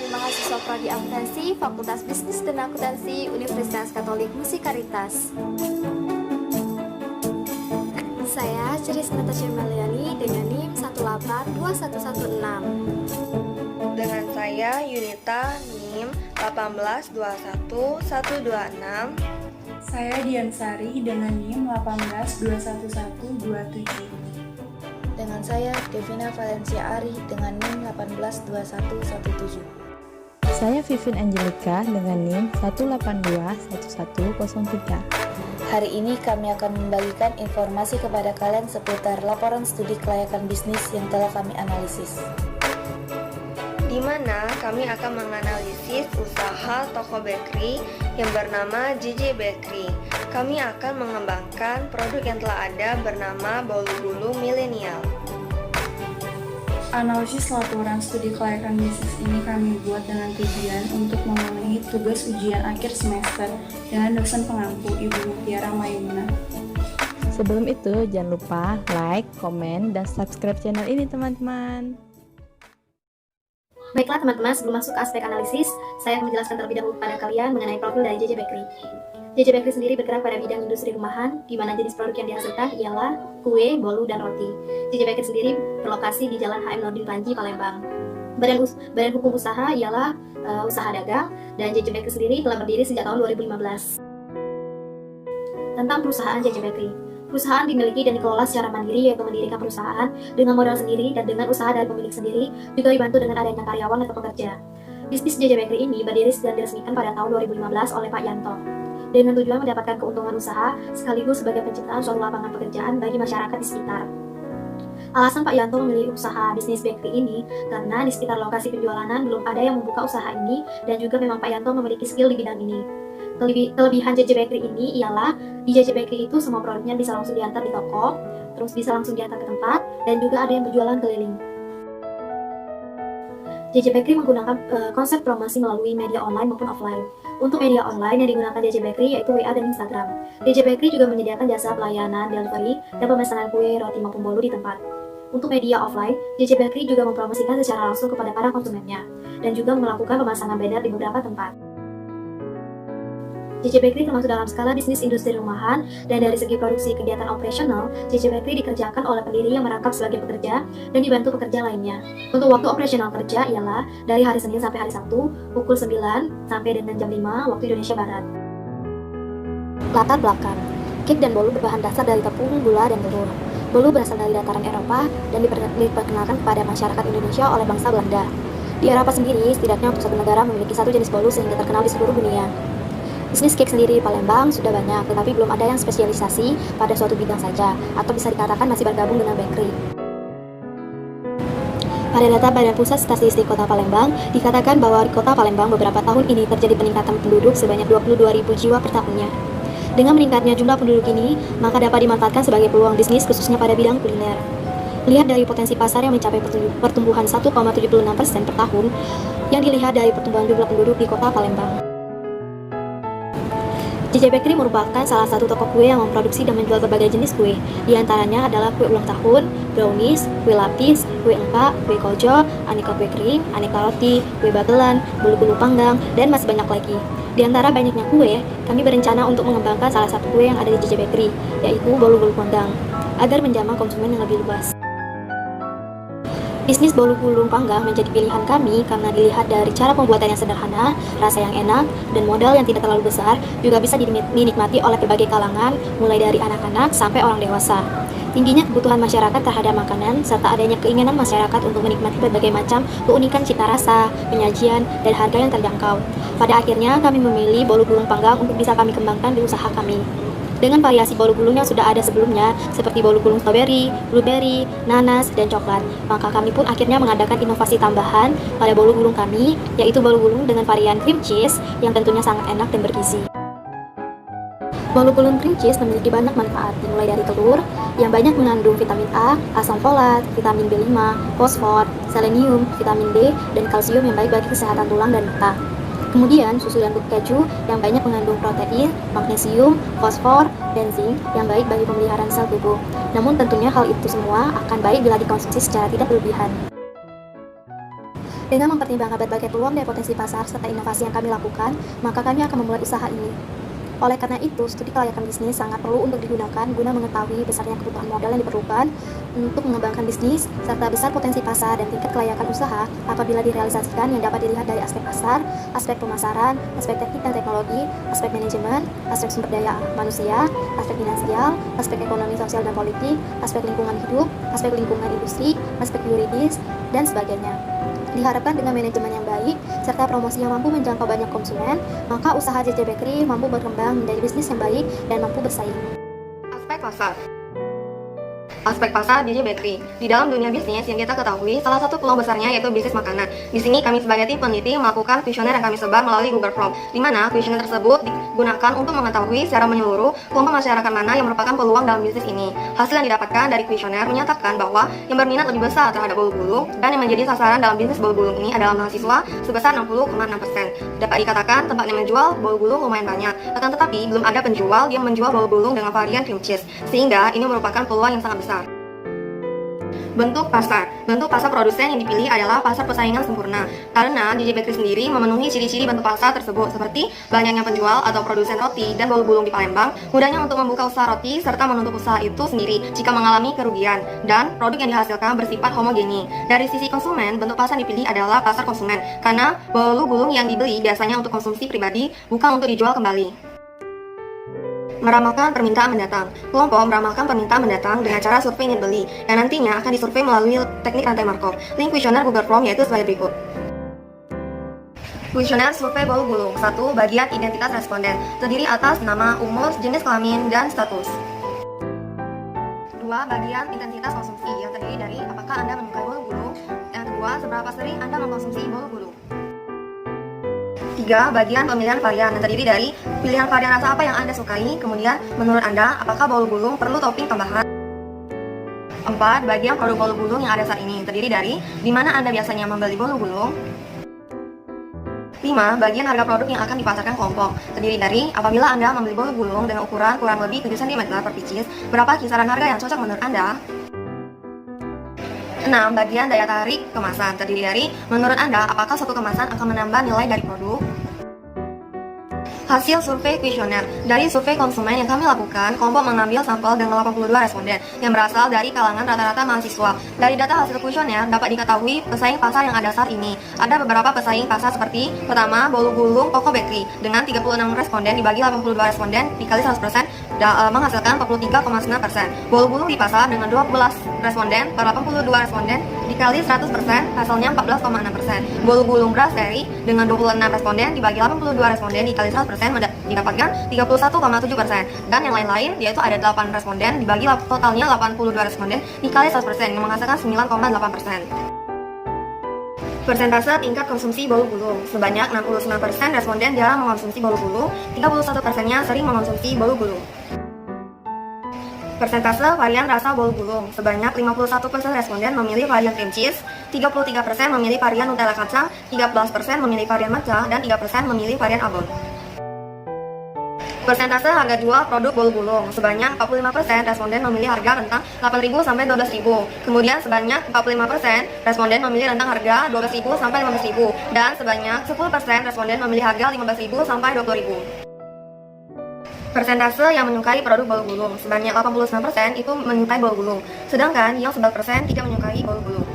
mahasiswa Prodi Akuntansi, Fakultas Bisnis dan Akuntansi, Universitas Katolik Musikaritas. Saya Ceris Natasha Meliani dengan NIM 1821116. Dengan saya Yunita NIM 1821126. Saya Diansari dengan NIM 1821127. Dengan saya Devina Valencia Ari dengan NIM 1821117. Saya Vivin Angelika dengan NIM 1821103. Hari ini kami akan membagikan informasi kepada kalian seputar laporan studi kelayakan bisnis yang telah kami analisis. Di mana kami akan menganalisis usaha toko bakery yang bernama JJ Bakery. Kami akan mengembangkan produk yang telah ada bernama Bolu Gulung Milenial. Analisis laporan studi kelayakan bisnis ini kami buat dengan tujuan untuk memenuhi tugas ujian akhir semester dengan dosen pengampu Ibu Mutiara Maymunah. Sebelum itu, jangan lupa like, komen, dan subscribe channel ini teman-teman. Baiklah teman-teman, sebelum masuk ke aspek analisis, saya akan menjelaskan terlebih dahulu kepada kalian mengenai profil dari JJ Bakery. JJ Bakery sendiri bergerak pada bidang industri rumahan, di mana jenis produk yang dihasilkan ialah kue, bolu, dan roti. JJ Bakery sendiri berlokasi di Jalan HM Nordin Panji, Palembang. Badan hukum usaha ialah usaha dagang, dan JJ Bakery sendiri telah berdiri sejak tahun 2015. Tentang perusahaan JJ Bakery. Perusahaan dimiliki dan dikelola secara mandiri, yaitu mendirikan perusahaan dengan modal sendiri dan dengan usaha dari pemilik sendiri, juga dibantu dengan adanya karyawan atau pekerja. Bisnis JJ Bakery ini berdiri dan diresmikan pada tahun 2015 oleh Pak Yanto, dengan tujuan mendapatkan keuntungan usaha sekaligus sebagai penciptaan suatu lapangan pekerjaan bagi masyarakat di sekitar. Alasan Pak Yanto memilih usaha bisnis bakery ini karena di sekitar lokasi penjualanan belum ada yang membuka usaha ini, dan juga memang Pak Yanto memiliki skill di bidang ini. Kelebihan JJ Bakery ini ialah di JJ Bakery itu semua produknya bisa langsung diantar di toko, terus bisa langsung diantar ke tempat, dan juga ada yang berjualan keliling. JJ Bakery menggunakan konsep promosi melalui media online maupun offline. Untuk media online yang digunakan JJ Bakery yaitu WA dan Instagram. JJ Bakery juga menyediakan jasa pelayanan delivery dan pemesanan kue, roti maupun bolu di tempat. Untuk media offline, JJ Bakery juga mempromosikan secara langsung kepada para konsumennya, dan juga melakukan pemasangan banner di beberapa tempat. JJ Bakery termasuk dalam skala bisnis industri rumahan, dan dari segi produksi kegiatan operasional, JJ Bakery dikerjakan oleh pendiri yang merangkap sebagai pekerja dan dibantu pekerja lainnya. Untuk waktu operasional kerja ialah dari hari Senin sampai hari Sabtu, pukul 9 sampai dengan jam 5 waktu Indonesia Barat. Latar belakang. Cake dan bolu berbahan dasar dari tepung, gula, dan telur. Bolu berasal dari dataran Eropa dan diperkenalkan kepada masyarakat Indonesia oleh bangsa Belanda. Di Eropa sendiri, setidaknya untuk satu negara memiliki satu jenis bolu sehingga terkenal di seluruh dunia. Bisnis cake sendiri di Palembang sudah banyak, tetapi belum ada yang spesialisasi pada suatu bidang saja, atau bisa dikatakan masih bergabung dengan bakery. Pada data Badan Pusat Statistik Kota Palembang, dikatakan bahwa di Kota Palembang beberapa tahun ini terjadi peningkatan penduduk sebanyak 22.000 jiwa per tahunnya. Dengan meningkatnya jumlah penduduk ini, maka dapat dimanfaatkan sebagai peluang bisnis khususnya pada bidang kuliner. Lihat dari potensi pasar yang mencapai pertumbuhan 1,76% per tahun, yang dilihat dari pertumbuhan jumlah penduduk di Kota Palembang. JJ Bakery merupakan salah satu toko kue yang memproduksi dan menjual berbagai jenis kue. Di antaranya adalah kue ulang tahun, brownies, kue lapis, kue engpak, kue kojo, aneka kue kering, aneka roti, kue bagelan, bolu-bolu panggang, dan masih banyak lagi. Di antara banyaknya kue, kami berencana untuk mengembangkan salah satu kue yang ada di JJ Bakery, yaitu bolu-bolu panggang, agar menjamah konsumen yang lebih luas. Bisnis bolu gulung panggang menjadi pilihan kami karena dilihat dari cara pembuatan yang sederhana, rasa yang enak, dan modal yang tidak terlalu besar, juga bisa dinikmati oleh berbagai kalangan, mulai dari anak-anak sampai orang dewasa. Tingginya kebutuhan masyarakat terhadap makanan, serta adanya keinginan masyarakat untuk menikmati berbagai macam keunikan cita rasa, penyajian, dan harga yang terjangkau. Pada akhirnya, kami memilih bolu gulung panggang untuk bisa kami kembangkan di usaha kami. Dengan variasi bolu gulung yang sudah ada sebelumnya, seperti bolu gulung strawberry, blueberry, nanas, dan coklat, maka kami pun akhirnya mengadakan inovasi tambahan pada bolu gulung kami, yaitu bolu gulung dengan varian cream cheese yang tentunya sangat enak dan bergizi. Bolu gulung cream cheese memiliki banyak manfaat, dimulai dari telur yang banyak mengandung vitamin A, asam folat, vitamin B5, fosfor, selenium, vitamin D, dan kalsium yang baik bagi kesehatan tulang dan mata. Kemudian susu dan keju yang banyak mengandung protein, magnesium, fosfor, dan zinc yang baik bagi pemeliharaan sel tubuh. Namun tentunya hal itu semua akan baik bila dikonsumsi secara tidak berlebihan. Dengan mempertimbangkan berbagai peluang dan potensi pasar serta inovasi yang kami lakukan, maka kami akan memulai usaha ini. Oleh karena itu, studi kelayakan bisnis sangat perlu untuk digunakan guna mengetahui besarnya kebutuhan modal yang diperlukan untuk mengembangkan bisnis, serta besar potensi pasar dan tingkat kelayakan usaha apabila direalisasikan yang dapat dilihat dari aspek pasar, aspek pemasaran, aspek teknik dan teknologi, aspek manajemen, aspek sumber daya manusia, aspek finansial, aspek ekonomi sosial dan politik, aspek lingkungan hidup, aspek lingkungan industri, aspek yuridis, dan sebagainya. Diharapkan dengan manajemen yang baik, serta promosi yang mampu menjangkau banyak konsumen, maka usaha JJ Bakery mampu berkembang menjadi bisnis yang baik dan mampu bersaing. Aspek pasar. Aspek pasar JJ Bakery. Di dalam dunia bisnis yang kita ketahui, salah satu peluang besarnya yaitu bisnis makanan. Di sini kami sebagai tim peneliti melakukan kuesioner yang kami sebar melalui Google Form, di mana kuesioner tersebut digunakan untuk mengetahui secara menyeluruh kelompok masyarakat mana yang merupakan peluang dalam bisnis ini. Hasil yang didapatkan dari kuesioner menyatakan bahwa yang berminat lebih besar terhadap bolu gulung dan yang menjadi sasaran dalam bisnis bolu gulung ini adalah mahasiswa sebesar 60,6%. Dapat dikatakan tempat yang menjual bolu gulung lumayan banyak, akan tetapi belum ada penjual yang menjual bolu gulung dengan varian cream cheese, sehingga ini merupakan peluang yang sangat besar. Bentuk pasar. Bentuk pasar produsen yang dipilih adalah pasar persaingan sempurna, karena JJ Bakery sendiri memenuhi ciri-ciri bentuk pasar tersebut seperti banyaknya penjual atau produsen roti dan bolu gulung di Palembang, mudahnya untuk membuka usaha roti serta menutup usaha itu sendiri jika mengalami kerugian, dan produk yang dihasilkan bersifat homogeni. Dari sisi konsumen, bentuk pasar yang dipilih adalah pasar konsumen, karena bolu gulung yang dibeli biasanya untuk konsumsi pribadi, bukan untuk dijual kembali. Meramalkan permintaan mendatang. Kelompok meramalkan permintaan mendatang dengan cara survei net beli, yang nantinya akan disurvei melalui teknik rantai Markov. Link kuesioner Google Form yaitu sebagai berikut. Kuesioner survei bolu gulung. 1. Bagian identitas responden, terdiri atas nama, umur, jenis kelamin, dan status. 2. Bagian intensitas konsumsi, yang terdiri dari apakah Anda menyukai bolu gulung. Yang kedua, seberapa sering Anda mengkonsumsi bolu gulung. 3. Bagian pemilihan varian, yang terdiri dari pilihan varian rasa apa yang Anda sukai, kemudian menurut Anda apakah bolu gulung perlu topping tambahan. 4. Bagian produk bolu gulung yang ada saat ini, terdiri dari di mana Anda biasanya membeli bolu gulung. 5. Bagian harga produk yang akan dipasarkan kelompok, terdiri dari apabila Anda membeli bolu gulung dengan ukuran kurang lebih 7 cm per pieces, berapa kisaran harga yang cocok menurut Anda. 6. Bagian daya tarik kemasan, terdiri dari menurut Anda apakah suatu kemasan akan menambah nilai dari produk. Hasil survei kuesioner. Dari survei konsumen yang kami lakukan, kelompok mengambil sampel dengan 82 responden yang berasal dari kalangan rata-rata mahasiswa. Dari data hasil kuesioner dapat diketahui pesaing pasar yang ada saat ini. Ada beberapa pesaing pasar seperti pertama, bolu gulung Toko Bakery dengan 36 responden dibagi 82 responden dikali 100% menghasilkan 43,9%. Bolu gulung di pasar dengan 12 responden per 82 responden dikali 100% hasilnya 14,6%. Bolu gulung beras dari dengan 26 responden dibagi 82 responden dikali 100% didapatkan 31,7%. Dan yang lain-lain yaitu ada 8 responden dibagi totalnya 82 responden dikali 100% yang menghasilkan 9,8%. Persentase tingkat konsumsi bolu gulung. Sebanyak 69% responden jarang mengonsumsi bolu gulung, 31%-nya sering mengonsumsi bolu gulung. Persentase varian rasa bolu gulung. Sebanyak 51% responden memilih varian cream cheese, 33% memilih varian Nutella kacang, 13% memilih varian matcha, dan 3% memilih varian abon. Persentase harga jual produk bolu gulung. Sebanyak 45% responden memilih harga rentang 8.000 sampai 12.000. Kemudian sebanyak 45% responden memilih rentang harga 12.000 sampai 15.000. Dan sebanyak 10% responden memilih harga 15.000 sampai 20.000. Persentase yang menyukai produk bolu gulung. Sebanyak 89% itu menyukai bolu gulung. Sedangkan yang 11% tidak menyukai bolu gulung.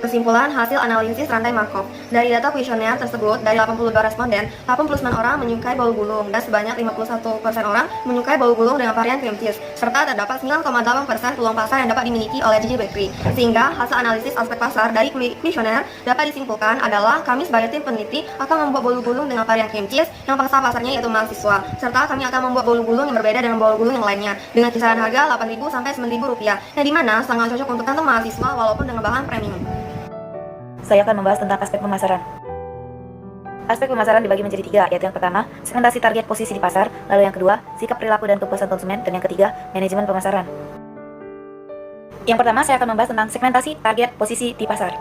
Kesimpulan hasil analisis rantai Markov. Dari data kuesioner tersebut, dari 82 responden, 89 orang menyukai bolu gulung dan sebanyak 51% orang menyukai bolu gulung dengan varian cream cheese, serta terdapat 9,8% peluang pasar yang dapat dimiliki oleh JJ Bakery. Sehingga hasil analisis aspek pasar dari kuesioner dapat disimpulkan adalah kami sebagai tim peneliti akan membuat bolu gulung dengan varian cream cheese yang pangsa pasarnya yaitu mahasiswa, serta kami akan membuat bolu gulung yang berbeda dengan bolu gulung yang lainnya dengan kisaran harga 8.000 sampai 9.000 rupiah, yang dimana sangat cocok untuk kantong mahasiswa walaupun dengan bahan premium. Saya akan membahas tentang aspek pemasaran. Aspek pemasaran dibagi menjadi 3, yaitu yang pertama, segmentasi target posisi di pasar, lalu yang kedua, sikap perilaku dan kepuasan konsumen, dan yang ketiga, manajemen pemasaran. Yang pertama, saya akan membahas tentang segmentasi target posisi di pasar.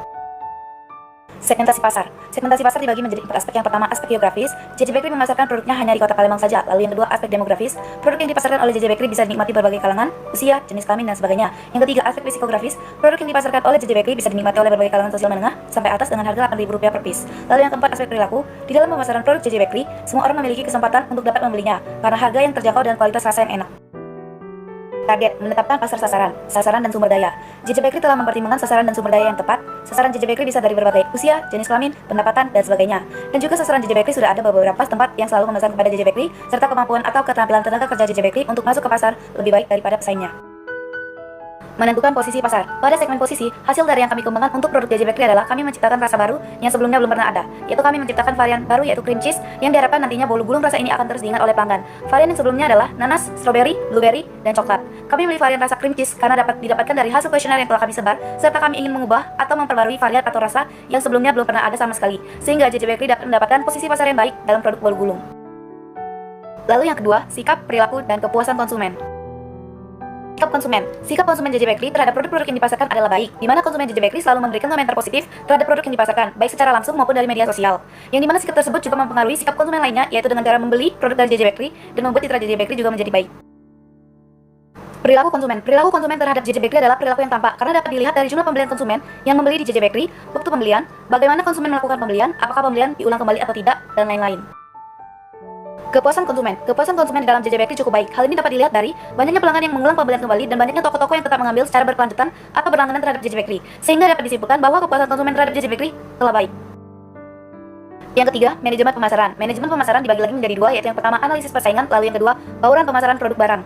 Segmentasi pasar. Segmentasi pasar dibagi menjadi 4 aspek. Yang pertama, aspek geografis. JJ Bakery memasarkan produknya hanya di kota Palembang saja. Lalu yang kedua, aspek demografis. Produk yang dipasarkan oleh JJ Bakery bisa dinikmati berbagai kalangan, usia, jenis kelamin, dan sebagainya. Yang ketiga, aspek psikografis. Produk yang dipasarkan oleh JJ Bakery bisa dinikmati oleh berbagai kalangan sosial menengah sampai atas dengan harga Rp8.000 per piece. Lalu yang keempat, aspek perilaku. Di dalam pemasaran produk JJ Bakery, semua orang memiliki kesempatan untuk dapat membelinya karena harga yang terjangkau dan kualitas rasa yang enak. Target, menetapkan pasar sasaran dan sumber daya. JJ Bakery telah mempertimbangkan sasaran dan sumber daya yang tepat. Sasaran JJ Bakery bisa dari berbagai usia, jenis kelamin, pendapatan, dan sebagainya. Dan juga sasaran JJ Bakery sudah ada beberapa tempat yang selalu memesan kepada JJ Bakery, serta kemampuan atau keterampilan tenaga kerja JJ Bakery untuk masuk ke pasar lebih baik daripada pesaingnya. Menentukan posisi pasar. Pada segmen posisi, hasil dari yang kami kembangkan untuk produk JJ Bakery adalah kami menciptakan rasa baru yang sebelumnya belum pernah ada, yaitu kami menciptakan varian baru yaitu cream cheese yang diharapkan nantinya bolu gulung rasa ini akan terus diingat oleh pelanggan. Varian yang sebelumnya adalah nanas, strawberry, blueberry, dan coklat. Kami memilih varian rasa cream cheese karena dapat didapatkan dari hasil kuesioner yang telah kami sebar, serta kami ingin mengubah atau memperbarui varian atau rasa yang sebelumnya belum pernah ada sama sekali, sehingga JJ Bakery dapat mendapatkan posisi pasar yang baik dalam produk bolu gulung. Lalu yang kedua, sikap, perilaku, dan kepuasan konsumen. Sikap konsumen JJ Bakery terhadap produk-produk yang dipasarkan adalah baik, di mana konsumen JJ Bakery selalu memberikan komentar positif terhadap produk yang dipasarkan, baik secara langsung maupun dari media sosial. Yang dimana sikap tersebut juga mempengaruhi sikap konsumen lainnya, yaitu dengan cara membeli produk dari JJ Bakery dan membuat citra JJ Bakery juga menjadi baik. Perilaku konsumen terhadap JJ Bakery adalah perilaku yang tampak karena dapat dilihat dari jumlah pembelian konsumen yang membeli di JJ Bakery, waktu pembelian, bagaimana konsumen melakukan pembelian, apakah pembelian diulang kembali atau tidak, dan lain-lain. Kepuasan konsumen di dalam JJ Bakery cukup baik. Hal ini dapat dilihat dari banyaknya pelanggan yang mengulang pembelian kembali dan banyaknya toko-toko yang tetap mengambil secara berkelanjutan atau berlangganan terhadap JJ Bakery, sehingga dapat disimpulkan bahwa kepuasan konsumen terhadap JJ Bakery telah baik. Yang ketiga, manajemen pemasaran. Manajemen pemasaran dibagi lagi menjadi dua, yaitu yang pertama analisis persaingan, lalu yang kedua bauran pemasaran produk barang.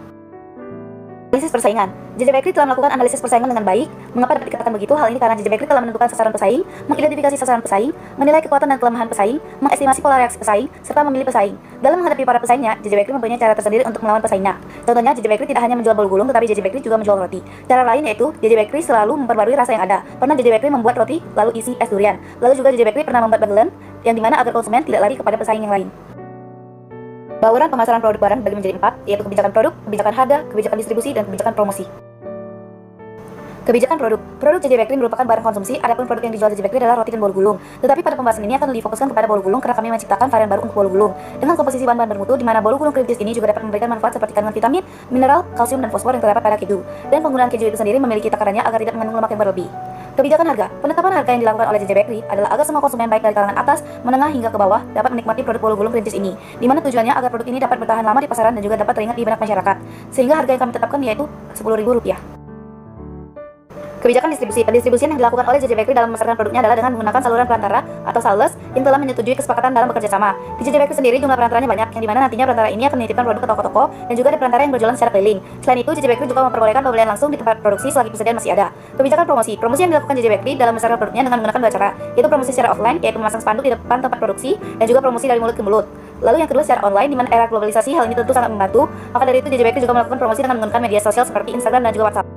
Analisis persaingan. JJ Bakery telah melakukan analisis persaingan dengan baik. Mengapa dapat dikatakan begitu? Hal ini karena JJ Bakery telah menentukan sasaran pesaing, mengidentifikasi sasaran pesaing, menilai kekuatan dan kelemahan pesaing, mengestimasi pola reaksi pesaing, serta memilih pesaing. Dalam menghadapi para pesaingnya, JJ Bakery mempunyai cara tersendiri untuk melawan pesaingnya. Contohnya, JJ Bakery tidak hanya menjual bolu gulung, tetapi JJ Bakery juga menjual roti. Cara lain yaitu JJ Bakery selalu memperbarui rasa yang ada. Pernah JJ Bakery membuat roti lalu isi es durian. Lalu juga JJ Bakery pernah membuat bagelen yang dimana agar konsumen tidak lari kepada pesaing yang lain. Bauran pemasaran produk barang dibagi menjadi 4, yaitu kebijakan produk, kebijakan harga, kebijakan distribusi, dan kebijakan promosi. Kebijakan produk. Produk JJ Bakery merupakan barang konsumsi, adapun produk yang dijual JJ Bakery adalah roti dan bolu gulung. Tetapi pada pembahasan ini akan difokuskan kepada bolu gulung karena kami menciptakan varian baru untuk bolu gulung dengan komposisi bahan-bahan bermutu, di mana bolu gulung cream cheese ini juga dapat memberikan manfaat seperti kandungan vitamin, mineral, kalsium, dan fosfor yang terdapat pada keju. Dan penggunaan keju itu sendiri memiliki takarannya agar tidak mengandung lemak yang berlebih. Kebijakan harga. Penetapan harga yang dilakukan oleh JJ Bakery adalah agar semua konsumen baik dari kalangan atas, menengah hingga ke bawah dapat menikmati produk bolu gulung cream cheese ini, di mana tujuannya agar produk ini dapat bertahan lama di pasaran dan juga dapat teringat di benak masyarakat. Sehingga harga yang kami tetapkan yaitu Rp10.000. Kebijakan distribusi. Pendistribusian yang dilakukan oleh JJ Bakery dalam memasarkan produknya adalah dengan menggunakan saluran perantara atau sales yang telah menyetujui kesepakatan dalam bekerja sama. Di JJ Bakery sendiri jumlah perantaranya banyak, yang dimana nantinya perantara ini akan menitipkan produk ke toko-toko dan juga ada perantara yang berjualan secara keliling. Selain itu, JJ Bakery juga memperbolehkan pembelian langsung di tempat produksi selagi persediaan masih ada. Kebijakan promosi. Promosi yang dilakukan JJ Bakery dalam memasarkan produknya dengan menggunakan dua cara, yaitu promosi secara offline, yaitu memasang spanduk di depan tempat produksi, dan juga promosi dari mulut ke mulut. Lalu yang kedua secara online, di mana era globalisasi hal ini tentu sangat membantu. Maka dari itu JJ Bakery juga melakukan promosi dengan menggunakan media sosial seperti Instagram dan juga WhatsApp.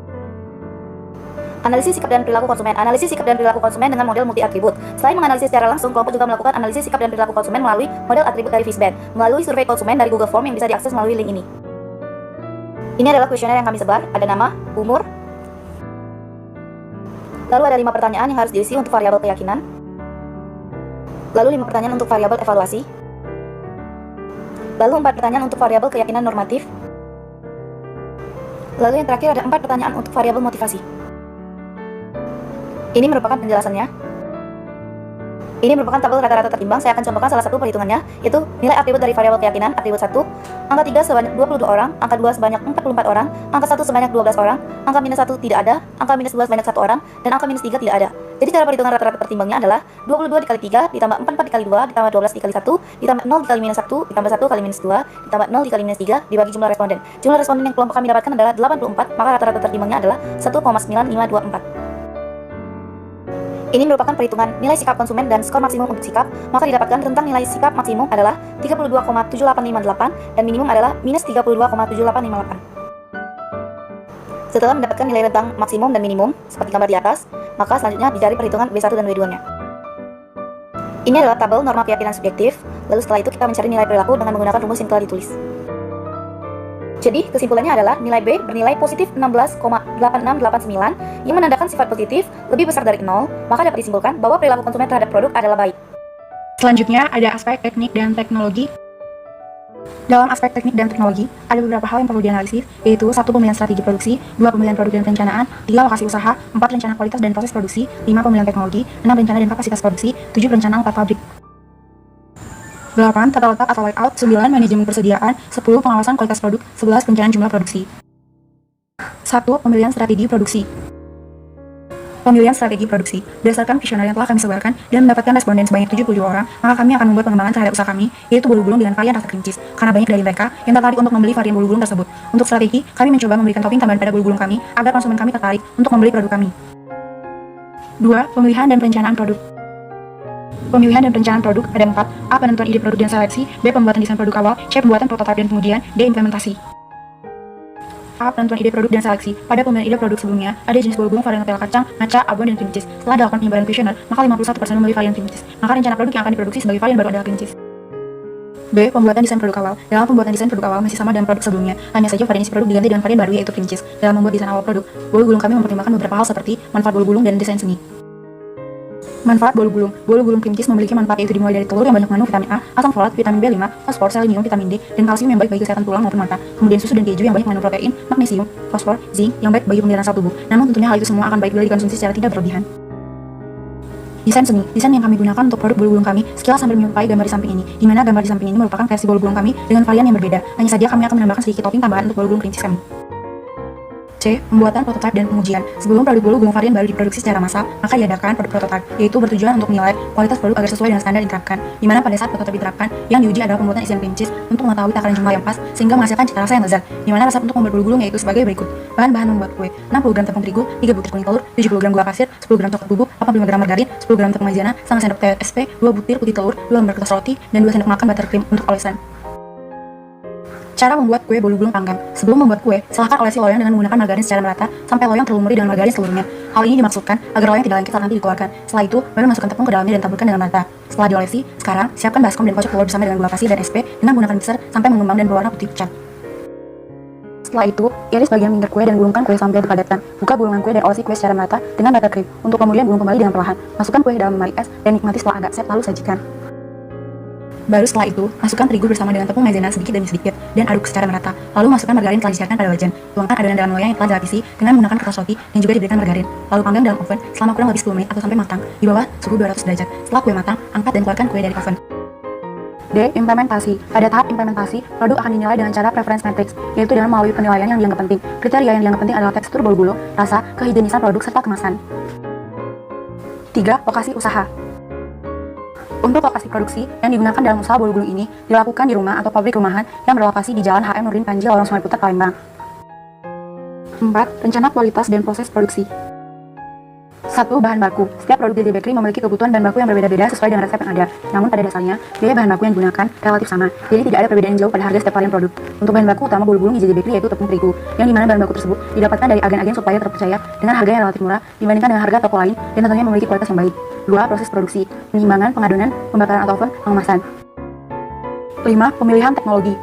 Analisis sikap dan perilaku konsumen. Analisis sikap dan perilaku konsumen dengan model multi atribut. Selain menganalisis secara langsung, kelompok juga melakukan analisis sikap dan perilaku konsumen melalui model atribut dari Fishbane, melalui survei konsumen dari Google Form yang bisa diakses melalui link ini. Ini adalah kuesioner yang kami sebar, ada nama, umur, lalu ada 5 pertanyaan yang harus diisi untuk variabel keyakinan, lalu 5 pertanyaan untuk variabel evaluasi, lalu 4 pertanyaan untuk variabel keyakinan normatif, lalu yang terakhir ada 4 pertanyaan untuk variabel motivasi. Ini merupakan penjelasannya. Ini merupakan tabel rata-rata tertimbang. Saya akan contohkan salah satu perhitungannya, yaitu nilai atribut dari variabel keyakinan, atribut 1, angka 3 sebanyak 22 orang, angka 2 sebanyak 44 orang, angka 1 sebanyak 12 orang, angka minus 1 tidak ada, angka minus 2 sebanyak 1 orang, dan angka minus 3 tidak ada. Jadi cara perhitungan rata-rata tertimbangnya adalah 22 dikali 3, ditambah 44 dikali 2, ditambah 12 dikali 1, ditambah 0 dikali minus 1, ditambah 1 kali minus 2, ditambah 0 dikali minus 3, dibagi jumlah responden. Jumlah responden yang kelompok kami dapatkan adalah 84, maka rata-rata tertimbangnya adalah 1,9524. Ini merupakan perhitungan nilai sikap konsumen dan skor maksimum untuk sikap, maka didapatkan rentang nilai sikap maksimum adalah 32,7858 dan minimum adalah minus 32,7858. Setelah mendapatkan nilai rentang maksimum dan minimum, seperti gambar di atas, maka selanjutnya dicari perhitungan B1 dan B2-nya. Ini adalah tabel norma keyakinan subjektif, lalu setelah itu kita mencari nilai perilaku dengan menggunakan rumus yang telah ditulis. Jadi, kesimpulannya adalah nilai B bernilai positif 16,8689 yang menandakan sifat positif lebih besar dari 0, maka dapat disimpulkan bahwa perilaku konsumen terhadap produk adalah baik. Selanjutnya ada aspek teknik dan teknologi. Dalam aspek teknik dan teknologi, ada beberapa hal yang perlu dianalisis, yaitu 1. Pemilihan strategi produksi, 2. Pemilihan produk dan perencanaan, 3. Lokasi usaha, 4. Rencana kualitas dan proses produksi, 5. Pemilihan teknologi, 6. Rencana dan kapasitas produksi, 7. Perencanaan letak pabrik. 8. Tata letak atau layout, 9. Manajemen persediaan, 10. Pengawasan kualitas produk, 11. Perencanaan jumlah produksi. 1. Pemilihan strategi produksi. Pemilihan strategi produksi. Berdasarkan kuesioner yang telah kami sebarkan dan mendapatkan responden sebanyak 72 orang, maka kami akan membuat pengembangan terhadap usaha kami, yaitu bolu gulung dengan varian rasa cream cheese, karena banyak dari mereka yang tertarik untuk membeli varian bolu gulung tersebut. Untuk strategi, kami mencoba memberikan topping tambahan pada bolu gulung kami, agar konsumen kami tertarik untuk membeli produk kami. 2. Pemilihan dan perencanaan produk. Pemilihan dan perencanaan produk ada 4. A. Penentuan ide produk dan seleksi, B. Pembuatan desain produk awal, C. Pembuatan prototipe dan pengujian, D. Implementasi. A. Penentuan ide produk dan seleksi. Pada pemilihan ide produk sebelumnya, ada jenis bolu gulung varian Nutella kacang, matcha, abon, dan cream cheese. Setelah dilakukan penyebaran kuesioner, maka 51% memilih varian cream cheese. Maka rencana produk yang akan diproduksi sebagai varian baru adalah cream cheese. B. Pembuatan desain produk awal. Dalam pembuatan desain produk awal masih sama dengan produk sebelumnya, hanya saja varian isi produk diganti dengan varian baru yaitu cream cheese. Dalam membuat desain awal produk, bolu gulung kami mempertimbangkan beberapa hal seperti manfaat bolu gulung dan desain seni. Manfaat bolu gulung. Bolu gulung cream cheese memiliki manfaat yaitu dimulai dari telur yang banyak mengandung vitamin A, asam folat, vitamin B5, fosfor, selenium, vitamin D, dan kalsium yang baik bagi kesehatan tulang maupun mata. Kemudian susu dan keju yang banyak mengandung protein, magnesium, fosfor, zinc yang baik bagi pemeliharaan sel tubuh. Namun tentunya hal itu semua akan baik bila dikonsumsi secara tidak berlebihan. Desain seni. Desain yang kami gunakan untuk produk bolu gulung kami sekilas sambil menyerupai gambar di samping ini, di mana gambar di samping ini merupakan versi bolu gulung kami dengan varian yang berbeda. Hanya saja kami akan menambahkan sedikit topping tambahan untuk bolu gulung cream cheese kami. C. Pembuatan prototipe dan pengujian. Sebelum produk bolu gulung varian baru diproduksi secara massal, maka diadakan produk prototipe, yaitu bertujuan untuk menilai kualitas produk agar sesuai dengan standar diterapkan. Di mana pada saat prototipe diterapkan, yang diuji adalah pembuatan isian cream cheese untuk mengetahui takaran jumlah yang pas sehingga menghasilkan cita rasa yang lezat. Di mana resep untuk membuat bolu gulung yaitu sebagai berikut. Bahan-bahan membuat kue: 60 gram tepung terigu, 3 butir kuning telur, 70 gram gula pasir, 10 gram coklat bubuk, 85 gram margarin, 10 gram tepung maizena, 1 sendok TSP, 2 butir putih telur, 2 lembar kertas roti, dan 2 sendok makan buttercream untuk olesan. Cara membuat kue bolu gulung panggang. Sebelum membuat kue, silahkan olesi loyang dengan menggunakan margarin secara merata sampai loyang terlumuri dengan margarin seluruhnya. Hal ini dimaksudkan agar loyang tidak lengket saat nanti dikeluarkan. Setelah itu, baru masukkan tepung ke dalamnya dan taburkan dengan merata. Setelah diolesi, sekarang siapkan baskom dan kocok telur bersama dengan gula pasir dan SP dengan menggunakan mixer sampai mengembang dan berwarna putih pucat. Setelah itu, iris bagian pinggir kue dan gulungkan kue sampai dipadatkan. Buka gulungan kue dan olesi kue secara merata dengan buttercream. Untuk kemudian gulung kembali dengan perlahan. Masukkan kue ke dalam lemari es dan nikmati setelah agak set lalu sajikan. Baru setelah itu, masukkan terigu bersama dengan tepung maizena sedikit demi sedikit dan aduk secara merata. Lalu masukkan margarin telah disiapkan pada wajan. Tuangkan adonan dalam loyang yang telah dilapisi dengan menggunakan kertas roti dan juga diberikan margarin. Lalu panggang dalam oven selama kurang lebih 10 menit atau sampai matang di bawah suhu 200 derajat. Setelah kue matang, angkat dan keluarkan kue dari oven. D. Implementasi. Pada tahap implementasi, produk akan dinilai dengan cara preference matrix, yaitu dengan melalui penilaian yang dianggap penting. Kriteria yang dianggap penting adalah tekstur bolu gulung, rasa, kehigienisan produk, serta kemasan. 3. Lokasi usaha. Untuk lokasi produksi yang digunakan dalam usaha bolu gulung ini dilakukan di rumah atau pabrik rumahan yang berlokasi di Jalan HM Nurdin Panji, Lorong Sungai Putar, Palembang. 4. Rencana kualitas dan proses produksi. 1. Bahan baku. Setiap produk JJ Bakery memiliki kebutuhan bahan baku yang berbeda-beda sesuai dengan resep yang ada. Namun pada dasarnya, biaya bahan baku yang digunakan relatif sama, jadi tidak ada perbedaan jauh pada harga setiap varian produk. Untuk bahan baku utama bolu gulung di JJ Bakery yaitu tepung terigu, yang dimana bahan baku tersebut didapatkan dari agen-agen supplier terpercaya dengan harga yang relatif murah dibandingkan dengan harga toko lain dan tentunya memiliki kualitas yang baik. 2. Proses produksi. Penyimbangan, pengadonan, pembakaran atau oven, pengemasan. 5. Pemilihan teknologi.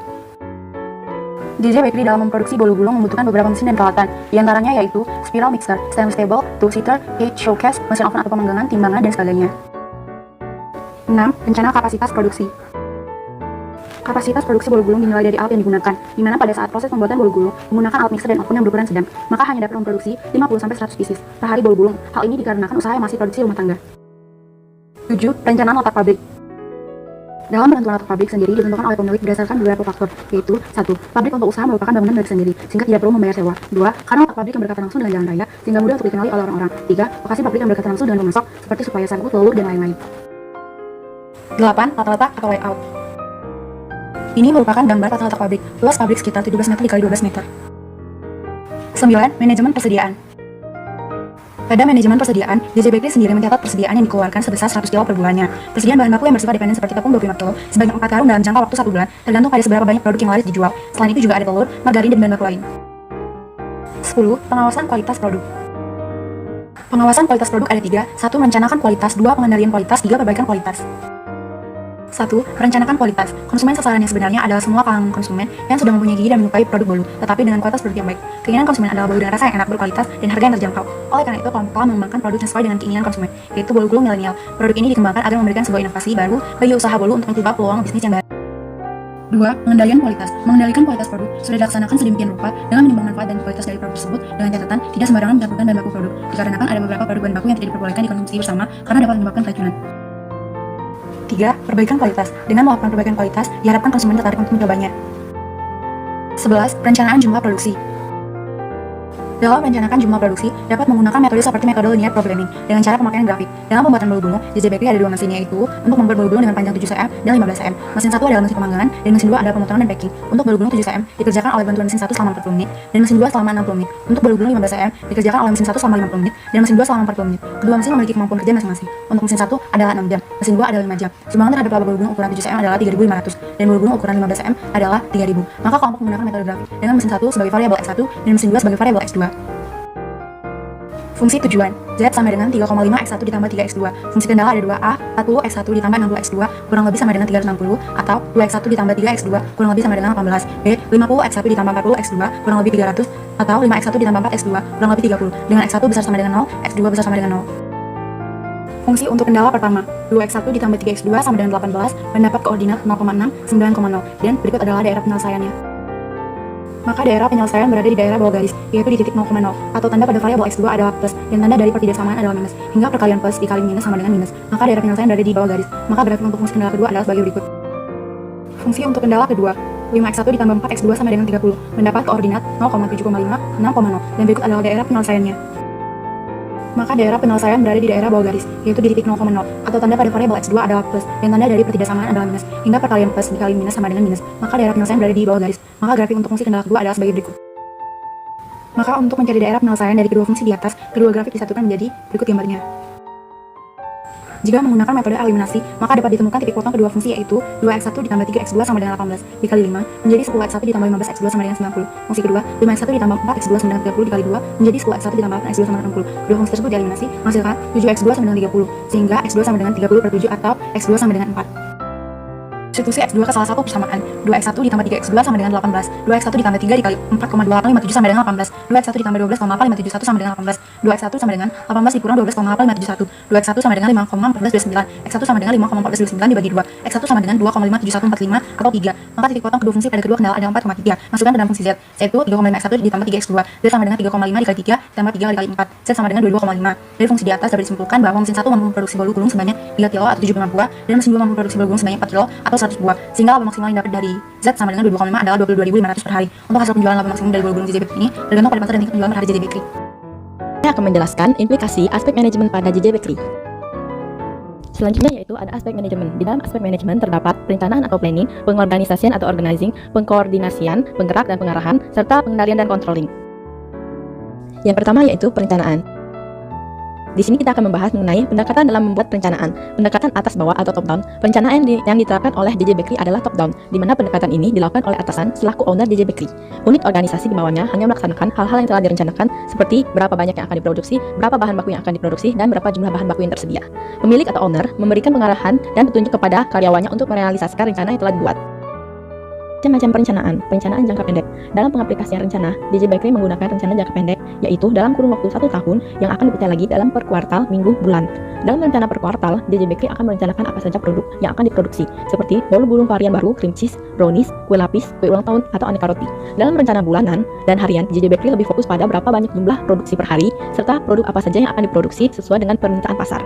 JJ Bakery dalam memproduksi bolu gulung membutuhkan beberapa mesin dan peralatan, diantaranya yaitu spiral mixer, stainless table, two-seater, cage showcase, mesin oven atau pemanggangan, timbangan, dan sebagainya. 6. Rencana kapasitas produksi. Kapasitas produksi bolu gulung dinilai dari alat yang digunakan, di mana pada saat proses pembuatan bolu gulung menggunakan alat mixer dan oven yang berukuran sedang, maka hanya dapat memproduksi 50-100 pieces per hari bolu gulung. Hal ini dikarenakan usaha yang masih produksi rumah tangga. 7. Perencanaan letak pabrik. Dalam penentuan letak pabrik sendiri ditentukan oleh pemilik berdasarkan beberapa faktor, yaitu 1. Pabrik untuk usaha merupakan bangunan milik sendiri, sehingga tidak perlu membayar sewa. 2. Karena letak pabrik yang berdekatan langsung dengan jalan raya, sehingga mudah untuk dikenali oleh orang-orang. 3. Lokasi pabrik yang berdekatan langsung dengan pemasok, seperti supaya sagu, telur, dan lain-lain. 8. Tata letak atau layout. Ini merupakan gambar tata letak pabrik. Luas pabrik sekitar 17 meter x 12 meter. 9. Manajemen persediaan. Pada manajemen persediaan, JJ Bakery sendiri mencatat persediaan yang dikeluarkan sebesar 100 kilo per bulannya. Persediaan bahan baku yang bersifat dependen seperti tepung 25 kilo sebanyak 4 karung dalam jangka waktu 1 bulan, tergantung pada seberapa banyak produk yang laris dijual. Selain itu juga ada telur, margarin, dan bahan baku lain. 10. Pengawasan kualitas produk. Pengawasan kualitas produk ada 3. 1. Merencanakan kualitas, 2. Pengendalian kualitas, 3. Perbaikan kualitas. 1. Merencanakan kualitas. Konsumen sasaran yang sebenarnya adalah semua kalangan konsumen yang sudah mempunyai gigi dan menyukai produk bolu, tetapi dengan kualitas produk yang baik. Keinginan konsumen adalah bolu dengan rasa yang enak, berkualitas, dan harga yang terjangkau. Oleh karena itu, kelompok telah mengembangkan produk yang sesuai dengan keinginan konsumen, yaitu bolu gulung milenial. Produk ini dikembangkan agar memberikan sebuah inovasi baru bagi usaha bolu untuk mencoba peluang bisnis yang baru. 2. Pengendalian kualitas. Mengendalikan kualitas produk sudah dilaksanakan sedemikian rupa dengan menimbang manfaat dan kualitas dari produk tersebut dengan catatan tidak sembarangan mencampurkan bahan baku produk, dikarenakan ada beberapa produk bahan baku yang tidak diperbolehkan dikonsumsi bersama karena dapat menyebabkan keracunan. 3. Perbaikan kualitas. Dengan melakukan perbaikan kualitas, diharapkan konsumen tertarik untuk mencobanya. 11. Perencanaan jumlah produksi. Dalam merencanakan jumlah produksi, dapat menggunakan metode seperti metode linear programming dengan cara pemakaian grafik. Dalam pembuatan bolu gulung, JJ Bakery ada dua mesin, yaitu untuk membuat bolu gulung dengan panjang 7 cm dan 15 cm. Mesin 1 adalah mesin pemanggangan dan mesin 2 adalah pemotongan dan packing. Untuk bolu gulung 7 cm dikerjakan oleh bantuan mesin 1 selama 40 menit dan mesin 2 selama 60 menit. Untuk bolu gulung 15 cm dikerjakan oleh mesin 1 selama 50 menit dan mesin 2 selama 40 menit. Kedua mesin memiliki kemampuan kerja masing-masing. Untuk mesin 1 adalah 6 jam, mesin 2 adalah 5 jam. Sumbangan terhadap laba bolu gulung ukuran 7 cm adalah 3.500 dan bolu gulung ukuran 15 cm adalah 3.000. Maka kelompok menggunakan metode grafik dengan mesin 1 sebagai variabel X1 dan mesin 2 sebagai variabel X2. Fungsi tujuan, Z sama dengan 3,5 X1 ditambah 3 X2. Fungsi kendala ada 2A, 40 X1 ditambah 60 X2 kurang lebih sama dengan 360, atau 2 X1 ditambah 3 X2 kurang lebih sama dengan 18. B, 50 X1 ditambah 40 X2 kurang lebih 300, atau 5 X1 ditambah 4 X2 kurang lebih 30, dengan X1 besar sama dengan 0, X2 besar sama dengan 0. Fungsi untuk kendala pertama, 2x1 ditambah 3x2 sama dengan 18, mendapat koordinat 0,6, 9,0, dan berikut adalah daerah penyelesaiannya. Maka daerah penyelesaian berada di daerah bawah garis, yaitu di titik 0,0, atau tanda pada variabel x2 adalah plus, dan tanda dari pertidaksamaan adalah minus, hingga perkalian plus dikali minus sama dengan minus. Maka daerah penyelesaian berada di bawah garis. Maka grafik untuk fungsi kendala kedua adalah sebagai berikut. Fungsi untuk kendala kedua, 5x1 ditambah 4x2 sama dengan 30, mendapat koordinat 0,7,5, 6,0, dan berikut adalah daerah penyelesaiannya. Maka daerah penyelesaian berada di daerah bawah garis, yaitu di titik 0,0, atau tanda pada variabel x2 adalah plus, dan tanda dari pertidaksamaan adalah minus, hingga perkalian plus dikali minus sama dengan minus. Maka daerah penyelesaian berada di bawah garis. Maka grafik untuk fungsi kendala kedua adalah sebagai berikut. Maka untuk mencari daerah penyelesaian dari kedua fungsi di atas, kedua grafik disatukan menjadi berikut gambarnya. Jika menggunakan metode eliminasi, maka dapat ditemukan titik potong kedua fungsi, yaitu 2x1 ditambah 3x2 sama dengan 18 dikali 5 menjadi 10x1 ditambah 15x2 sama dengan 90. Fungsi kedua, 5x1 ditambah 4x2 sama dengan 30 dikali 2 menjadi 10x1 ditambah 8x2 sama dengan 60. Kedua fungsi tersebut dieliminasi, menghasilkan 7x2 sama dengan 30, sehingga x2 sama dengan 30/7 atau x2 sama dengan 4. Substitusi x2 ke salah satu persamaan, 2x1 ditambah 3x2 sama dengan 18, 2x1 ditambah 3 dikali 4,2857 sama dengan 18, 2x1 ditambah 12,8571 sama dengan 18, 2x1 sama dengan 18 dikurang 12,8571, 2x1 sama dengan 5,1429, x1 sama dengan 5,1429 dibagi 2, x1 sama dengan 2,57145 atau 3. Maka titik potong kedua fungsi pada kedua kendala adalah 4,3. Masukkan ke dalam fungsi z, yaitu 3,5x1 ditambah 3x2, z sama dengan 3,5 dikali 3 ditambah 3 dikali 4, z sama dengan 22,5. Dari fungsi di atas dapat disimpulkan bahwa mesin 1 mampu memproduksi bolu gulung sebanyak 3 kilo atau 75 buah, dan mesin 2 mampu memproduksi bolu gulung sebanyak 4 kilo atau 100 buah, sehingga laba maksimal yang dapat dari Z sama dengan 22,5 adalah 22.500 per hari. Untuk hasil penjualan laba maksimum dari bolu gulung JJ Bakery ini tergantung pada pasar dan tingkat penjualan per hari JJ Bakery. Saya akan menjelaskan implikasi aspek manajemen pada JJ Bakery. Selanjutnya yaitu ada aspek manajemen. Di dalam aspek manajemen terdapat perencanaan atau planning, pengorganisasian atau organizing, pengkoordinasian, penggerak dan pengarahan, serta pengendalian dan controlling. Yang pertama yaitu perencanaan. Di sini kita akan membahas mengenai pendekatan dalam membuat perencanaan. Pendekatan atas bawah atau top down. Perencanaan yang diterapkan oleh JJ Bakery adalah top down, di mana pendekatan ini dilakukan oleh atasan selaku owner JJ Bakery. Unit organisasi di bawahnya hanya melaksanakan hal-hal yang telah direncanakan, seperti berapa banyak yang akan diproduksi, berapa bahan baku yang akan diproduksi, dan berapa jumlah bahan baku yang tersedia. Pemilik atau owner memberikan pengarahan dan petunjuk kepada karyawannya untuk merealisasikan rencana yang telah dibuat. Macam-macam perencanaan jangka pendek. Dalam pengaplikasian rencana, JJ Bakery menggunakan rencana jangka pendek, yaitu dalam kurun waktu 1 tahun yang akan dipecah lagi dalam per kuartal, minggu, bulan. Dalam rencana per kuartal, JJ Bakery akan merencanakan apa saja produk yang akan diproduksi, seperti bolu gulung varian baru, cream cheese, brownies, kue lapis, kue ulang tahun, atau aneka roti. Dalam rencana bulanan dan harian, JJ Bakery lebih fokus pada berapa banyak jumlah produksi per hari, serta produk apa saja yang akan diproduksi sesuai dengan permintaan pasar.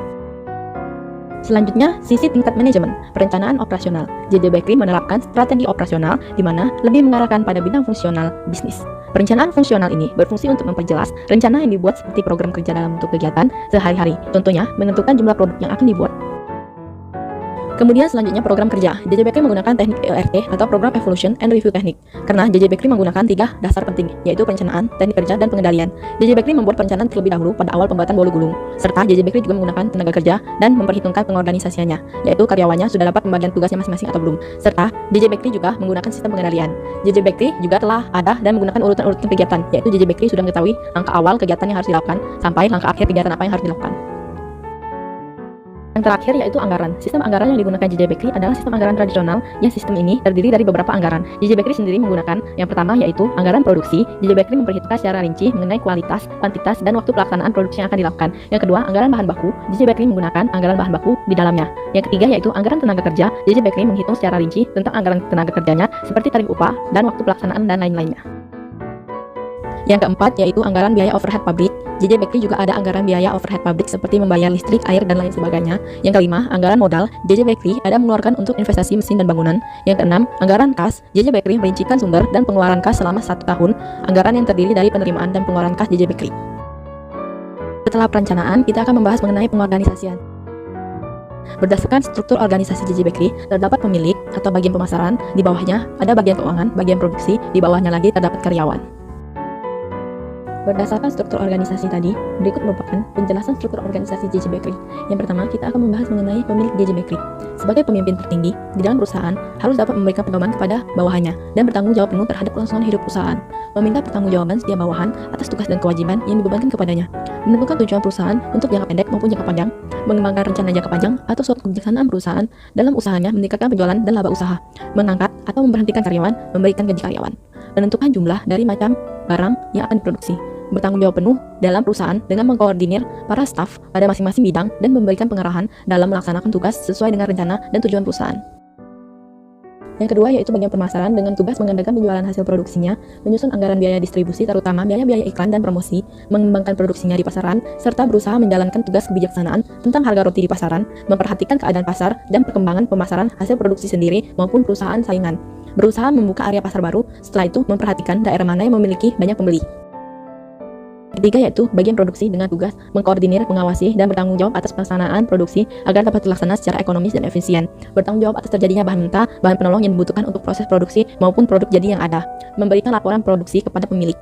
Selanjutnya, sisi tingkat manajemen, perencanaan operasional. JJ Bakery menerapkan strategi operasional di mana lebih mengarahkan pada bidang fungsional bisnis. Perencanaan fungsional ini berfungsi untuk memperjelas rencana yang dibuat seperti program kerja dalam bentuk kegiatan sehari-hari. Contohnya, menentukan jumlah produk yang akan dibuat. Kemudian selanjutnya program kerja. JJ Bakery menggunakan teknik EORT atau Program Evolution and Review Technique. Karena JJ Bakery menggunakan 3 dasar penting, yaitu perencanaan, teknik kerja, dan pengendalian. JJ Bakery membuat perencanaan terlebih dahulu pada awal pembuatan bolu gulung. Serta JJ Bakery juga menggunakan tenaga kerja dan memperhitungkan pengorganisasiannya, yaitu karyawannya sudah dapat pembagian tugasnya masing-masing atau belum. Serta JJ Bakery juga menggunakan sistem pengendalian. JJ Bakery juga telah ada dan menggunakan urutan-urutan kegiatan, yaitu JJ Bakery sudah mengetahui langkah awal kegiatan yang harus dilakukan sampai langkah akhir kegiatan apa yang harus dilakukan. Yang terakhir yaitu anggaran. Sistem anggaran yang digunakan JJ Bakery adalah sistem anggaran tradisional yang sistem ini terdiri dari beberapa anggaran. JJ Bakery sendiri menggunakan yang pertama yaitu anggaran produksi. JJ Bakery memperhitungkan secara rinci mengenai kualitas, kuantitas, dan waktu pelaksanaan produksi yang akan dilakukan. Yang kedua, anggaran bahan baku. JJ Bakery menggunakan anggaran bahan baku di dalamnya. Yang ketiga yaitu anggaran tenaga kerja. JJ Bakery menghitung secara rinci tentang anggaran tenaga kerjanya seperti tarif upah dan waktu pelaksanaan dan lain-lainnya. Yang keempat yaitu anggaran biaya overhead pabrik. JJ Bakery juga ada anggaran biaya overhead pabrik seperti membayar listrik, air, dan lain sebagainya. Yang kelima, anggaran modal. JJ Bakery ada mengeluarkan untuk investasi mesin dan bangunan. Yang keenam, anggaran kas. JJ Bakery merincikan sumber dan pengeluaran kas selama 1 tahun. Anggaran yang terdiri dari penerimaan dan pengeluaran kas JJ Bakery. Setelah perencanaan, kita akan membahas mengenai pengorganisasian. Berdasarkan struktur organisasi JJ Bakery, terdapat pemilik atau bagian pemasaran, di bawahnya ada bagian keuangan, bagian produksi, di bawahnya lagi terdapat karyawan. Berdasarkan struktur organisasi tadi, berikut merupakan penjelasan struktur organisasi JJ Bakery. Yang pertama, kita akan membahas mengenai pemilik JJ Bakery. Sebagai pemimpin tertinggi di dalam perusahaan, harus dapat memberikan pedoman kepada bawahannya dan bertanggung jawab penuh terhadap kelangsungan hidup perusahaan. Meminta pertanggungjawaban setiap bawahan atas tugas dan kewajiban yang dibebankan kepadanya. Menentukan tujuan perusahaan untuk jangka pendek maupun jangka panjang. Mengembangkan rencana jangka panjang atau suatu kebijaksanaan perusahaan dalam usahanya meningkatkan penjualan dan laba usaha. Mengangkat atau memberhentikan karyawan, memberikan gaji karyawan. Menentukan jumlah dari macam barang yang akan diproduksi. Bertanggung jawab penuh dalam perusahaan dengan mengkoordinir para staf pada masing-masing bidang dan memberikan pengarahan dalam melaksanakan tugas sesuai dengan rencana dan tujuan perusahaan. Yang kedua yaitu bagian pemasaran dengan tugas menggandakan penjualan hasil produksinya, menyusun anggaran biaya distribusi terutama biaya-biaya iklan dan promosi, mengembangkan produksinya di pasaran, serta berusaha menjalankan tugas kebijaksanaan tentang harga roti di pasaran, memperhatikan keadaan pasar dan perkembangan pemasaran hasil produksi sendiri maupun perusahaan saingan. Berusaha membuka area pasar baru, setelah itu memperhatikan daerah mana yang memiliki banyak pembeli. Ketiga yaitu bagian produksi dengan tugas mengkoordinir, mengawasi, dan bertanggung jawab atas pelaksanaan produksi agar dapat terlaksana secara ekonomis dan efisien. Bertanggung jawab atas terjadinya bahan mentah, bahan penolong yang dibutuhkan untuk proses produksi maupun produk jadi yang ada. Memberikan laporan produksi kepada pemilik.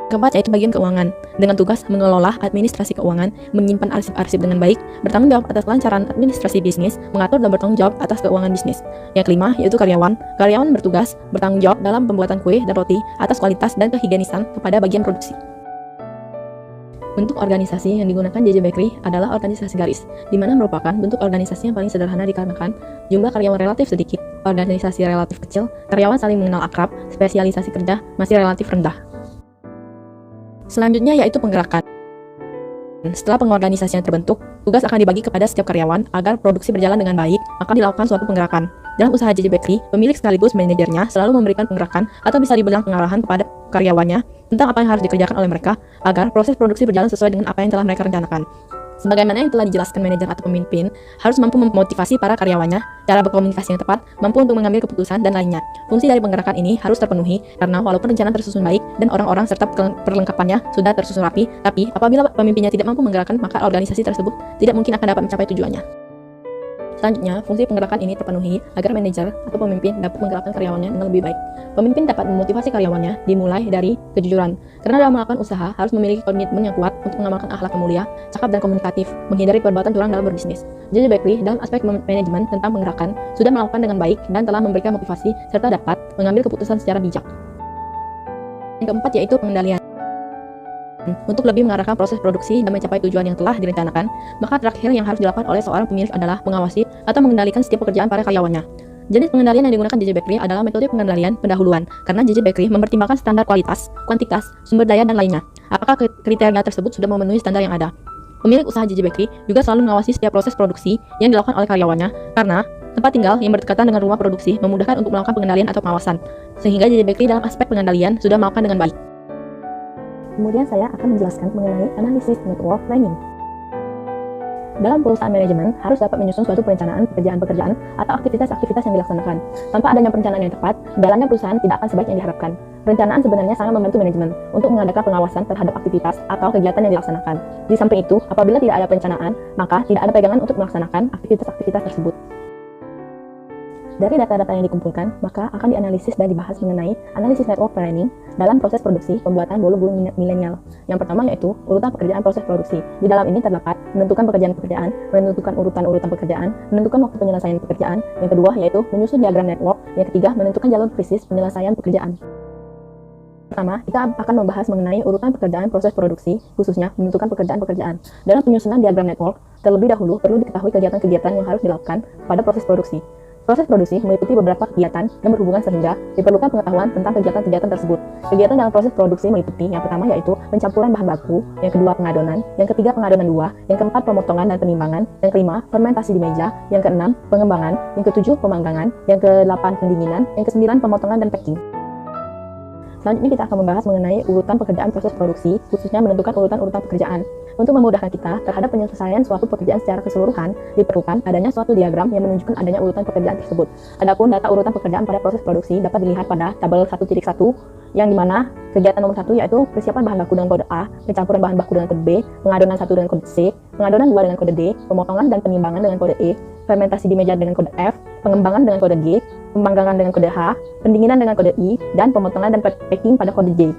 Keempat yaitu bagian keuangan dengan tugas mengelola administrasi keuangan, menyimpan arsip-arsip dengan baik, bertanggung jawab atas kelancaran administrasi bisnis, mengatur dan bertanggung jawab atas keuangan bisnis. Yang kelima yaitu karyawan. Karyawan bertugas bertanggung jawab dalam pembuatan kue dan roti atas kualitas dan kehigienisan kepada bagian produksi. Bentuk organisasi yang digunakan JJ Bakery adalah organisasi garis, di mana merupakan bentuk organisasi yang paling sederhana dikarenakan jumlah karyawan relatif sedikit, organisasi relatif kecil, karyawan saling mengenal akrab, spesialisasi kerja masih relatif rendah. Selanjutnya yaitu penggerakan. Setelah pengorganisasian terbentuk, tugas akan dibagi kepada setiap karyawan agar produksi berjalan dengan baik, maka dilakukan suatu penggerakan. Dalam usaha JJ Bakery, pemilik sekaligus manajernya selalu memberikan penggerakan atau bisa dibilang pengarahan kepada karyawannya tentang apa yang harus dikerjakan oleh mereka agar proses produksi berjalan sesuai dengan apa yang telah mereka rencanakan. Sebagaimana yang telah dijelaskan manajer atau pemimpin, harus mampu memotivasi para karyawannya, cara berkomunikasi yang tepat, mampu untuk mengambil keputusan, dan lainnya. Fungsi dari penggerakan ini harus terpenuhi, karena walaupun rencana tersusun baik dan orang-orang serta perlengkapannya sudah tersusun rapi, tapi apabila pemimpinnya tidak mampu menggerakkan, maka organisasi tersebut tidak mungkin akan dapat mencapai tujuannya. Selanjutnya, fungsi penggerakan ini terpenuhi agar manajer atau pemimpin dapat menggerakkan karyawannya dengan lebih baik. Pemimpin dapat memotivasi karyawannya dimulai dari kejujuran, karena dalam melakukan usaha harus memiliki komitmen yang kuat untuk mengamalkan akhlak yang mulia, cakap dan komunikatif, menghindari perbuatan curang dalam berbisnis. JJ Bakery dalam aspek manajemen tentang penggerakan sudah melakukan dengan baik dan telah memberikan motivasi serta dapat mengambil keputusan secara bijak. Yang keempat yaitu pengendalian. Untuk lebih mengarahkan proses produksi dan mencapai tujuan yang telah direncanakan, maka terakhir yang harus dilakukan oleh seorang pemilik adalah mengawasi atau mengendalikan setiap pekerjaan para karyawannya. Jenis pengendalian yang digunakan JJ Bakery adalah metode pengendalian pendahuluan, karena JJ Bakery mempertimbangkan standar kualitas, kuantitas, sumber daya, dan lainnya. Apakah kriteria tersebut sudah memenuhi standar yang ada? Pemilik usaha JJ Bakery juga selalu mengawasi setiap proses produksi yang dilakukan oleh karyawannya, karena tempat tinggal yang berdekatan dengan rumah produksi memudahkan untuk melakukan pengendalian atau pengawasan, sehingga JJ Bakery dalam aspek pengendalian sudah melakukan dengan baik. Kemudian saya akan menjelaskan mengenai analisis network planning. Dalam perusahaan manajemen harus dapat menyusun suatu perencanaan pekerjaan-pekerjaan atau aktivitas-aktivitas yang dilaksanakan. Tanpa adanya perencanaan yang tepat, jalannya perusahaan tidak akan sebaik yang diharapkan. Perencanaan sebenarnya sangat membantu manajemen untuk mengadakan pengawasan terhadap aktivitas atau kegiatan yang dilaksanakan. Di samping itu, apabila tidak ada perencanaan, maka tidak ada pegangan untuk melaksanakan aktivitas-aktivitas tersebut. Dari data-data yang dikumpulkan, maka akan dianalisis dan dibahas mengenai analisis network planning dalam proses produksi pembuatan bolu-bolu milenial. Yang pertama yaitu urutan pekerjaan proses produksi. Di dalam ini terdapat menentukan pekerjaan-pekerjaan, menentukan urutan-urutan pekerjaan, menentukan waktu penyelesaian pekerjaan. Yang kedua yaitu menyusun diagram network. Yang ketiga menentukan jalur krisis penyelesaian pekerjaan. Pertama, kita akan membahas mengenai urutan pekerjaan proses produksi, khususnya menentukan pekerjaan-pekerjaan. Dalam penyusunan diagram network, Terlebih dahulu, perlu diketahui kegiatan-kegiatan yang harus dilakukan pada proses produksi. Proses produksi meliputi beberapa kegiatan yang berhubungan sehingga diperlukan pengetahuan tentang kegiatan-kegiatan tersebut. Kegiatan dalam proses produksi meliputi yang pertama yaitu pencampuran bahan baku, yang kedua pengadonan, yang ketiga pengadonan 2, yang keempat pemotongan dan penimbangan, yang kelima fermentasi di meja, yang keenam pengembangan, yang ketujuh pemanggangan, yang kedelapan pendinginan, yang kesembilan pemotongan dan packing. Selanjutnya kita akan membahas mengenai urutan pekerjaan proses produksi, khususnya menentukan urutan-urutan pekerjaan. Untuk memudahkan kita terhadap penyelesaian suatu pekerjaan secara keseluruhan, diperlukan adanya suatu diagram yang menunjukkan adanya urutan pekerjaan tersebut. Adapun data urutan pekerjaan pada proses produksi dapat dilihat pada tabel 1.1, yang dimana kegiatan nomor 1 yaitu persiapan bahan baku dengan kode A, pencampuran bahan baku dengan kode B, pengadonan 1 dengan kode C, pengadonan 2 dengan kode D, pemotongan dan penimbangan dengan kode E, fermentasi di meja dengan kode F, pengembangan dengan kode G, pemanggangan dengan kode H, pendinginan dengan kode I, dan pemotongan dan packing pada kode J.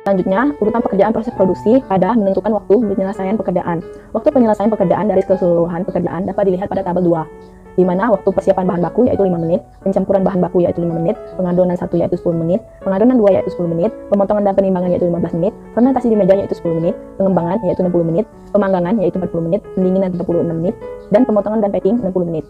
Selanjutnya, urutan pekerjaan proses produksi pada menentukan waktu penyelesaian pekerjaan. Waktu penyelesaian pekerjaan dari keseluruhan pekerjaan dapat dilihat pada tabel 2, di mana waktu persiapan bahan baku yaitu 5 menit, pencampuran bahan baku yaitu 5 menit, pengadonan 1 yaitu 10 menit, pengadonan 2 yaitu 10 menit, pemotongan dan penimbangan yaitu 15 menit, fermentasi di meja yaitu 10 menit, pengembangan yaitu 60 menit, pemanggangan yaitu 40 menit, pendinginan 36 menit, dan pemotongan dan packing 60 menit.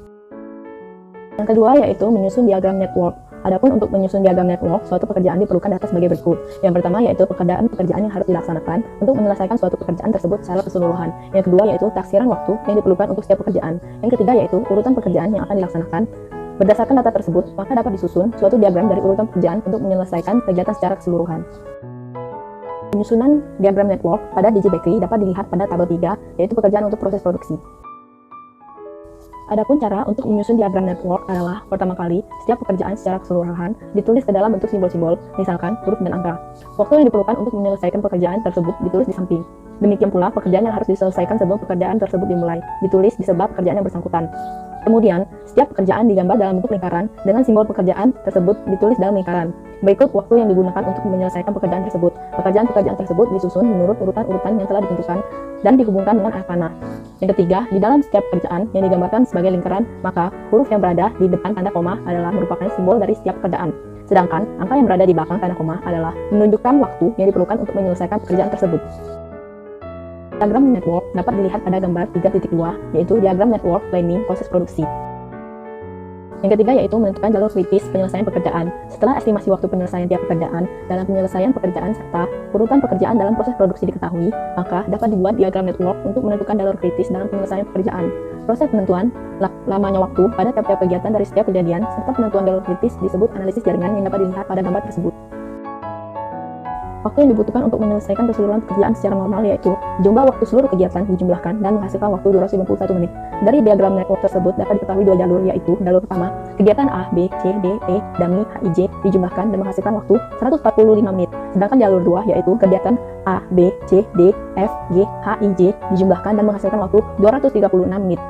Yang kedua yaitu menyusun diagram network. Adapun untuk menyusun diagram network, suatu pekerjaan diperlukan data sebagai berikut. Yang pertama yaitu pekerjaan yang harus dilaksanakan untuk menyelesaikan suatu pekerjaan tersebut secara keseluruhan. Yang kedua yaitu taksiran waktu yang diperlukan untuk setiap pekerjaan. Yang ketiga yaitu urutan pekerjaan yang akan dilaksanakan. Berdasarkan data tersebut, maka dapat disusun suatu diagram dari urutan pekerjaan untuk menyelesaikan kegiatan secara keseluruhan. Penyusunan diagram network pada DJ Bakery dapat dilihat pada tabel 3, yaitu pekerjaan untuk proses produksi. Adapun cara untuk menyusun diagram network adalah pertama kali, setiap pekerjaan secara keseluruhan ditulis ke dalam bentuk simbol-simbol, misalkan huruf dan angka. Waktu yang diperlukan untuk menyelesaikan pekerjaan tersebut ditulis di samping. Demikian pula pekerjaan yang harus diselesaikan sebelum pekerjaan tersebut dimulai, ditulis di sebelah pekerjaan yang bersangkutan. Kemudian, setiap pekerjaan digambar dalam bentuk lingkaran dengan simbol pekerjaan tersebut ditulis dalam lingkaran. Berikut waktu yang digunakan untuk menyelesaikan pekerjaan tersebut. Pekerjaan-pekerjaan tersebut disusun menurut urutan-urutan yang telah ditentukan dan dihubungkan dengan anak panah. Yang ketiga, di dalam setiap pekerjaan yang digambarkan sebagai lingkaran, maka huruf yang berada di depan tanda koma adalah merupakan simbol dari setiap pekerjaan. Sedangkan angka yang berada di belakang tanda koma adalah menunjukkan waktu yang diperlukan untuk menyelesaikan pekerjaan tersebut. Diagram network dapat dilihat pada gambar 3.2, yaitu diagram network planning proses produksi. Yang ketiga yaitu menentukan jalur kritis penyelesaian pekerjaan. Setelah estimasi waktu penyelesaian tiap pekerjaan dalam penyelesaian pekerjaan serta urutan pekerjaan dalam proses produksi diketahui, maka dapat dibuat diagram network untuk menentukan jalur kritis dalam penyelesaian pekerjaan. Proses penentuan lamanya waktu pada tiap-tiap kegiatan dari setiap kejadian serta penentuan jalur kritis disebut analisis jaringan yang dapat dilihat pada gambar tersebut. Waktu yang dibutuhkan untuk menyelesaikan keseluruhan pekerjaan secara normal yaitu jumlah waktu seluruh kegiatan dijumlahkan dan menghasilkan waktu 251 menit. Dari diagram network tersebut dapat diketahui dua jalur, yaitu jalur pertama, kegiatan A, B, C, D, E, DAMI, H, I, J dijumlahkan dan menghasilkan waktu 145 menit. Sedangkan jalur 2 yaitu kegiatan A, B, C, D, F, G, H, I, J dijumlahkan dan menghasilkan waktu 236 menit.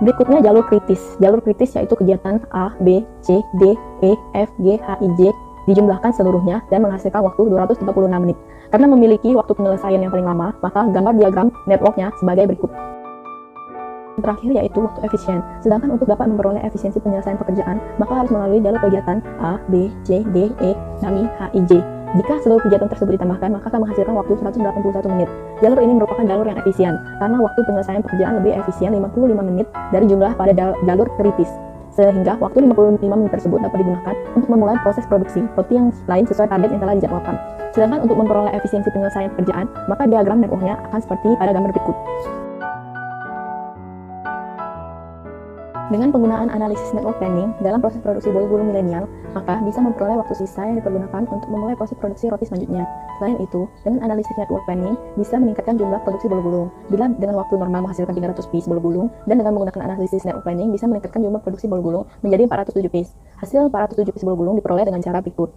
Berikutnya jalur kritis. Jalur kritis yaitu kegiatan A, B, C, D, E, F, G, H, I, J dijumlahkan seluruhnya dan menghasilkan waktu 236 menit. Karena memiliki waktu penyelesaian yang paling lama, maka gambar diagram networknya sebagai berikut. Yang terakhir yaitu waktu efisien. Sedangkan untuk dapat memperoleh efisiensi penyelesaian pekerjaan, maka harus melalui jalur kegiatan A, B, C, D, E, DAMI, H, I, J. Jika seluruh kegiatan tersebut ditambahkan, maka akan menghasilkan waktu 181 menit. Jalur ini merupakan jalur yang efisien, karena waktu penyelesaian pekerjaan lebih efisien 55 menit dari jumlah pada jalur kritis. Sehingga waktu 55 menit tersebut dapat digunakan untuk memulai proses produksi roti yang lain sesuai target yang telah dijadwalkan. Sedangkan untuk memperoleh efisiensi penyelesaian pekerjaan, maka diagram networknya akan seperti pada gambar berikut. Dengan penggunaan analisis network planning dalam proses produksi bolu-bolu milenial, maka bisa memperoleh waktu sisa yang dipergunakan untuk memulai proses produksi roti selanjutnya. Selain itu, dengan analisis network planning bisa meningkatkan jumlah produksi bolu-gulung. Bila dengan waktu normal menghasilkan 300 piece bolu-gulung, dan dengan menggunakan analisis network planning bisa meningkatkan jumlah produksi bolu-gulung menjadi 407 piece. Hasil 407 piece bolu-gulung diperoleh dengan cara berikut.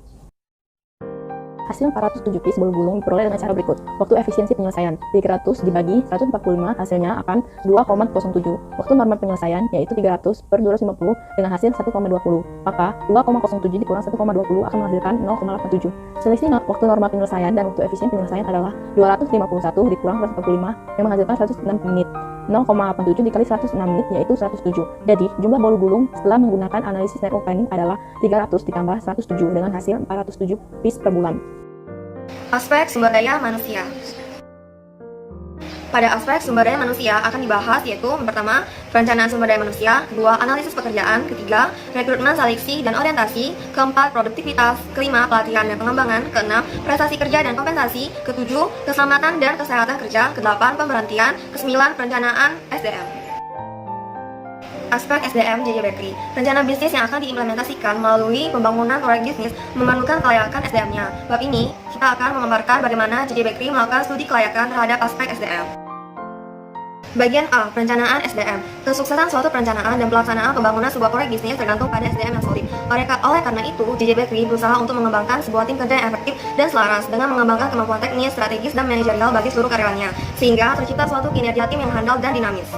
Hasil 407 piece bolu-gulung diperoleh dengan cara berikut. Waktu efisiensi penyelesaian 300 dibagi 145 hasilnya akan 2,07. Waktu normal penyelesaian yaitu 300 per 250 dengan hasil 1,20. Maka 2,07 dikurang 1,20 akan menghasilkan 0,87. Selisih waktu normal penyelesaian dan waktu efisien penyelesaian adalah 251 dikurang 145 yang menghasilkan 106 menit. 0,87 dikali 106 menit yaitu 107. Jadi, jumlah bolu gulung setelah menggunakan analisis network planning adalah 300 ditambah 107 dengan hasil 407 piece per bulan. Aspek sumber daya manusia. Pada aspek sumber daya manusia akan dibahas yaitu pertama, perencanaan sumber daya manusia, kedua, analisis pekerjaan, ketiga, rekrutmen, seleksi, dan orientasi, keempat, produktivitas, kelima, pelatihan dan pengembangan, keenam, prestasi kerja dan kompensasi, ketujuh, keselamatan dan kesehatan kerja, kedelapan, pemberhentian, kesembilan, perencanaan SDM. Aspek SDM JJ Bakery. Rencana bisnis yang akan diimplementasikan melalui pembangunan proyek bisnis memerlukan kelayakan SDM-nya. Bab ini, kita akan menggambarkan bagaimana JJ Bakery melakukan studi kelayakan terhadap aspek SDM. Bagian A, perencanaan SDM. Kesuksesan suatu perencanaan dan pelaksanaan pembangunan sebuah proyek bisnis tergantung pada SDM yang solid. Oleh karena itu, JJ Bakery berusaha untuk mengembangkan sebuah tim kerja yang efektif dan selaras dengan mengembangkan kemampuan teknis, strategis, dan manajerial bagi seluruh karyawannya, sehingga tercipta suatu kinerja tim yang handal dan dinamis.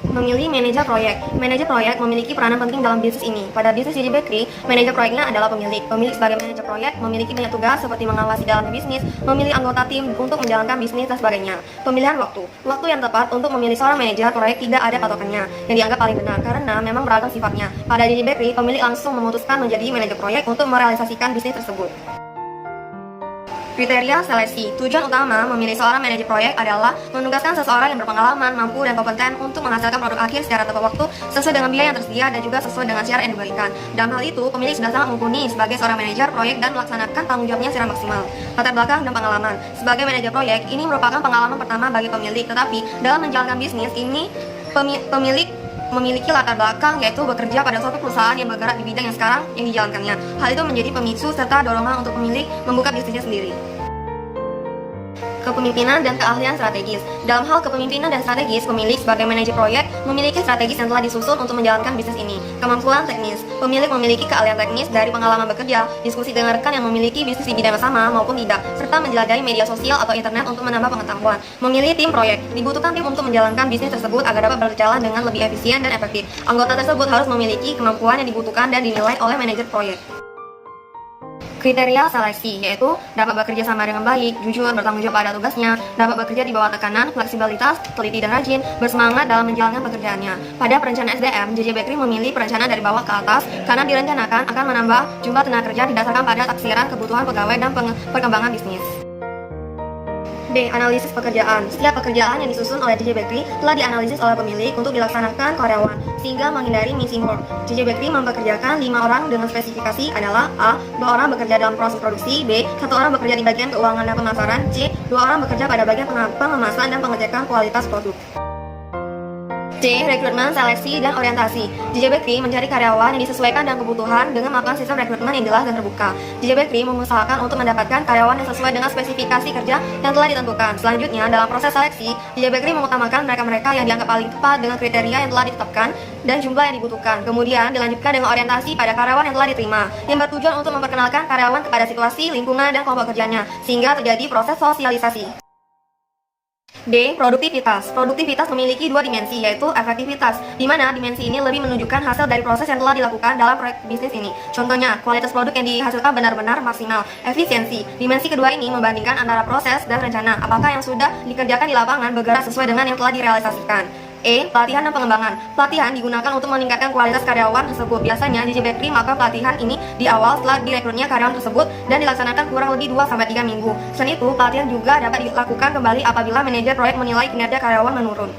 Memilih manajer proyek. Manajer proyek memiliki peranan penting dalam bisnis ini. Pada bisnis JJ Bakery, manajer proyeknya adalah pemilik. Pemilik sebagai manajer proyek memiliki banyak tugas seperti mengawasi jalannya bisnis, memilih anggota tim untuk menjalankan bisnis, dan sebagainya. Pemilihan waktu. Waktu yang tepat untuk memilih seorang manajer proyek tidak ada patokannya, yang dianggap paling benar karena memang beragam sifatnya. Pada JJ Bakery, pemilik langsung memutuskan menjadi manajer proyek untuk merealisasikan bisnis tersebut. Kriteria seleksi. Tujuan utama memilih seorang manajer proyek adalah menugaskan seseorang yang berpengalaman, mampu, dan kompeten untuk menghasilkan produk akhir secara tepat waktu, sesuai dengan biaya yang tersedia, dan juga sesuai dengan syarat yang diberikan. Dalam hal itu, pemilik sudah sangat mumpuni sebagai seorang manajer proyek dan melaksanakan tanggung jawabnya secara maksimal. Latar belakang dan pengalaman. Sebagai manajer proyek, ini merupakan pengalaman pertama bagi pemilik, tetapi dalam menjalankan bisnis ini, pemilik memiliki latar belakang yaitu bekerja pada suatu perusahaan yang bergerak di bidang yang sekarang yang dijalankannya. Hal itu menjadi pemicu serta dorongan untuk pemilik membuka bisnisnya sendiri. Kepemimpinan dan keahlian strategis. Dalam hal kepemimpinan dan strategis, pemilik sebagai manajer proyek memiliki strategis yang telah disusun untuk menjalankan bisnis ini. Kemampuan teknis. Pemilik memiliki keahlian teknis dari pengalaman bekerja, diskusi dengan rekan yang memiliki bisnis di bidang yang sama maupun tidak, serta menjelajahi media sosial atau internet untuk menambah pengetahuan. Memilih tim proyek. Dibutuhkan tim untuk menjalankan bisnis tersebut agar dapat berjalan dengan lebih efisien dan efektif. Anggota tersebut harus memiliki kemampuan yang dibutuhkan dan dinilai oleh manajer proyek. Kriteria seleksi yaitu dapat bekerja sama dengan baik, jujur, bertanggung jawab pada tugasnya, dapat bekerja di bawah tekanan, fleksibilitas, teliti dan rajin, bersemangat dalam menjalankan pekerjaannya. Pada perencanaan SDM, JJ Bakery memilih perencanaan dari bawah ke atas karena direncanakan akan menambah jumlah tenaga kerja didasarkan pada taksiran kebutuhan pegawai dan perkembangan bisnis. B. Analisis pekerjaan. Setiap pekerjaan yang disusun oleh JJ Bakery telah dianalisis oleh pemilik untuk dilaksanakan karyawan, sehingga menghindari missing work. JJ Bakery mempekerjakan 5 orang dengan spesifikasi adalah A. 2 orang bekerja dalam proses produksi, B. 1 orang bekerja di bagian keuangan dan pemasaran, C. 2 orang bekerja pada bagian pengemasan dan pengecekan kualitas produk. C. Rekrutmen, seleksi, dan orientasi. JJ Bakery mencari karyawan yang disesuaikan dengan kebutuhan dengan melakukan sistem rekrutmen yang jelas dan terbuka. JJ Bakery mengusahakan untuk mendapatkan karyawan yang sesuai dengan spesifikasi kerja yang telah ditentukan. Selanjutnya, dalam proses seleksi, JJ Bakery mengutamakan mereka-mereka yang dianggap paling tepat dengan kriteria yang telah ditetapkan dan jumlah yang dibutuhkan. Kemudian dilanjutkan dengan orientasi pada karyawan yang telah diterima, yang bertujuan untuk memperkenalkan karyawan kepada situasi, lingkungan, dan kelompok kerjanya, sehingga terjadi proses sosialisasi. D. Produktivitas. Produktivitas memiliki 2 dimensi, yaitu efektivitas, di mana dimensi ini lebih menunjukkan hasil dari proses yang telah dilakukan dalam proyek bisnis ini. Contohnya, kualitas produk yang dihasilkan benar-benar maksimal. Efisiensi. Dimensi kedua ini membandingkan antara proses dan rencana, apakah yang sudah dikerjakan di lapangan bergerak sesuai dengan yang telah direalisasikan. E. Pelatihan dan pengembangan. Pelatihan digunakan untuk meningkatkan kualitas karyawan tersebut. Biasanya, JJ Bakery melakukan pelatihan ini di awal setelah direkrutnya karyawan tersebut dan dilaksanakan kurang lebih 2-3 minggu. Selain itu, pelatihan juga dapat dilakukan kembali apabila manajer proyek menilai kinerja karyawan menurun.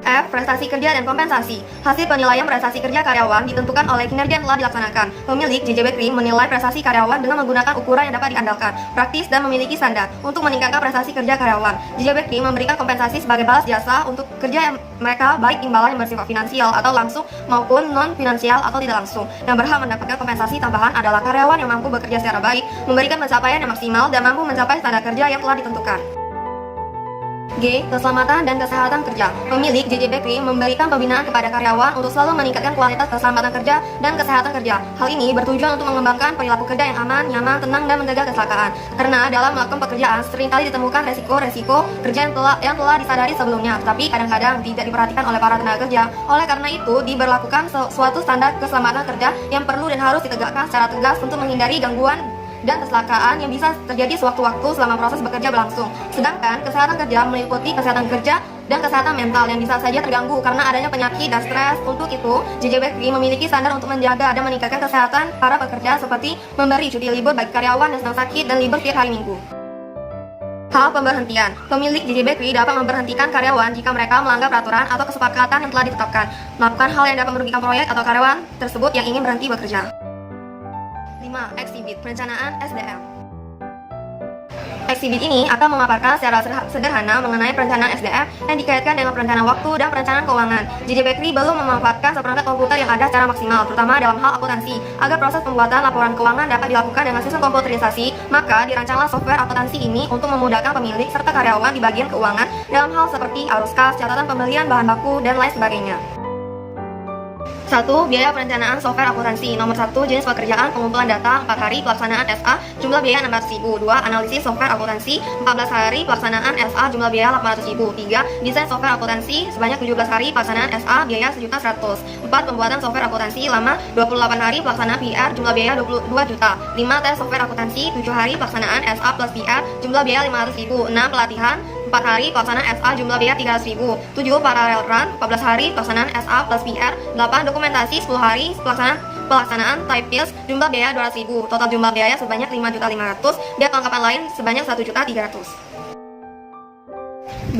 F. Prestasi kerja dan kompensasi. Hasil penilaian prestasi kerja karyawan ditentukan oleh kinerja yang telah dilaksanakan. Pemilik JJ Bakery menilai prestasi karyawan dengan menggunakan ukuran yang dapat diandalkan, praktis, dan memiliki standar untuk meningkatkan prestasi kerja karyawan. JJ Bakery memberikan kompensasi sebagai balas jasa untuk kerja yang mereka, baik imbalan yang bersifat finansial atau langsung maupun non-finansial atau tidak langsung. Yang berhak mendapatkan kompensasi tambahan adalah karyawan yang mampu bekerja secara baik, memberikan pencapaian yang maksimal, dan mampu mencapai standar kerja yang telah ditentukan. G. Keselamatan dan kesehatan kerja. Pemilik JJ Bakery memberikan pembinaan kepada karyawan untuk selalu meningkatkan kualitas keselamatan kerja dan kesehatan kerja. Hal ini bertujuan untuk mengembangkan perilaku kerja yang aman, nyaman, tenang, dan mencegah kecelakaan. Karena dalam melakukan pekerjaan seringkali ditemukan resiko-resiko kerja yang telah disadari sebelumnya, tapi kadang-kadang tidak diperhatikan oleh para tenaga kerja. Oleh karena itu, diberlakukan suatu standar keselamatan kerja yang perlu dan harus ditegakkan secara tegas untuk menghindari gangguan dan kecelakaan yang bisa terjadi sewaktu-waktu selama proses bekerja berlangsung. Sedangkan kesehatan kerja meliputi kesehatan kerja dan kesehatan mental yang bisa saja terganggu karena adanya penyakit dan stres. Untuk itu, JJ Bakery memiliki standar untuk menjaga dan meningkatkan kesehatan para pekerja seperti memberi cuti libur bagi karyawan yang sedang sakit dan libur tiap hari Minggu. Hal pemberhentian. Pemilik JJ Bakery dapat memberhentikan karyawan jika mereka melanggar peraturan atau kesepakatan yang telah ditetapkan, melakukan hal yang dapat merugikan proyek atau karyawan tersebut yang ingin berhenti bekerja. 5. Exhibit perencanaan SDM. Exhibit ini akan memaparkan secara sederhana mengenai perencanaan SDM yang dikaitkan dengan perencanaan waktu dan perencanaan keuangan. JJ Bakery belum memanfaatkan seperangkat komputer yang ada secara maksimal, terutama dalam hal akuntansi. Agar proses pembuatan laporan keuangan dapat dilakukan dengan sistem komputerisasi, maka dirancanglah software akuntansi ini untuk memudahkan pemilik serta karyawan di bagian keuangan dalam hal seperti arus kas, catatan pembelian bahan baku, dan lain sebagainya. 1. Biaya perencanaan software akuntansi. Nomor 1. Jenis pekerjaan pengumpulan data 4 hari pelaksanaan SA jumlah biaya 600.000. 2. Analisis software akuntansi 14 hari pelaksanaan SA jumlah biaya 800.000. 3. Desain software akuntansi sebanyak 17 hari pelaksanaan SA biaya 1.100.000. 4. Pembuatan software akuntansi lama 28 hari pelaksanaan PR jumlah biaya 22 juta. 5. Tes software akuntansi 7 hari pelaksanaan SA plus PR jumlah biaya 500.000. 6. Pelatihan 4 hari pelaksanaan SA jumlah biaya 300.000. 7. Parallel run 14 hari pelaksanaan SA plus PR. 8. Dokumentasi 10 hari pelaksanaan type pills jumlah biaya 200.000. Total jumlah biaya sebanyak 5.500.000. Biaya kelengkapan lain sebanyak 1.300.000.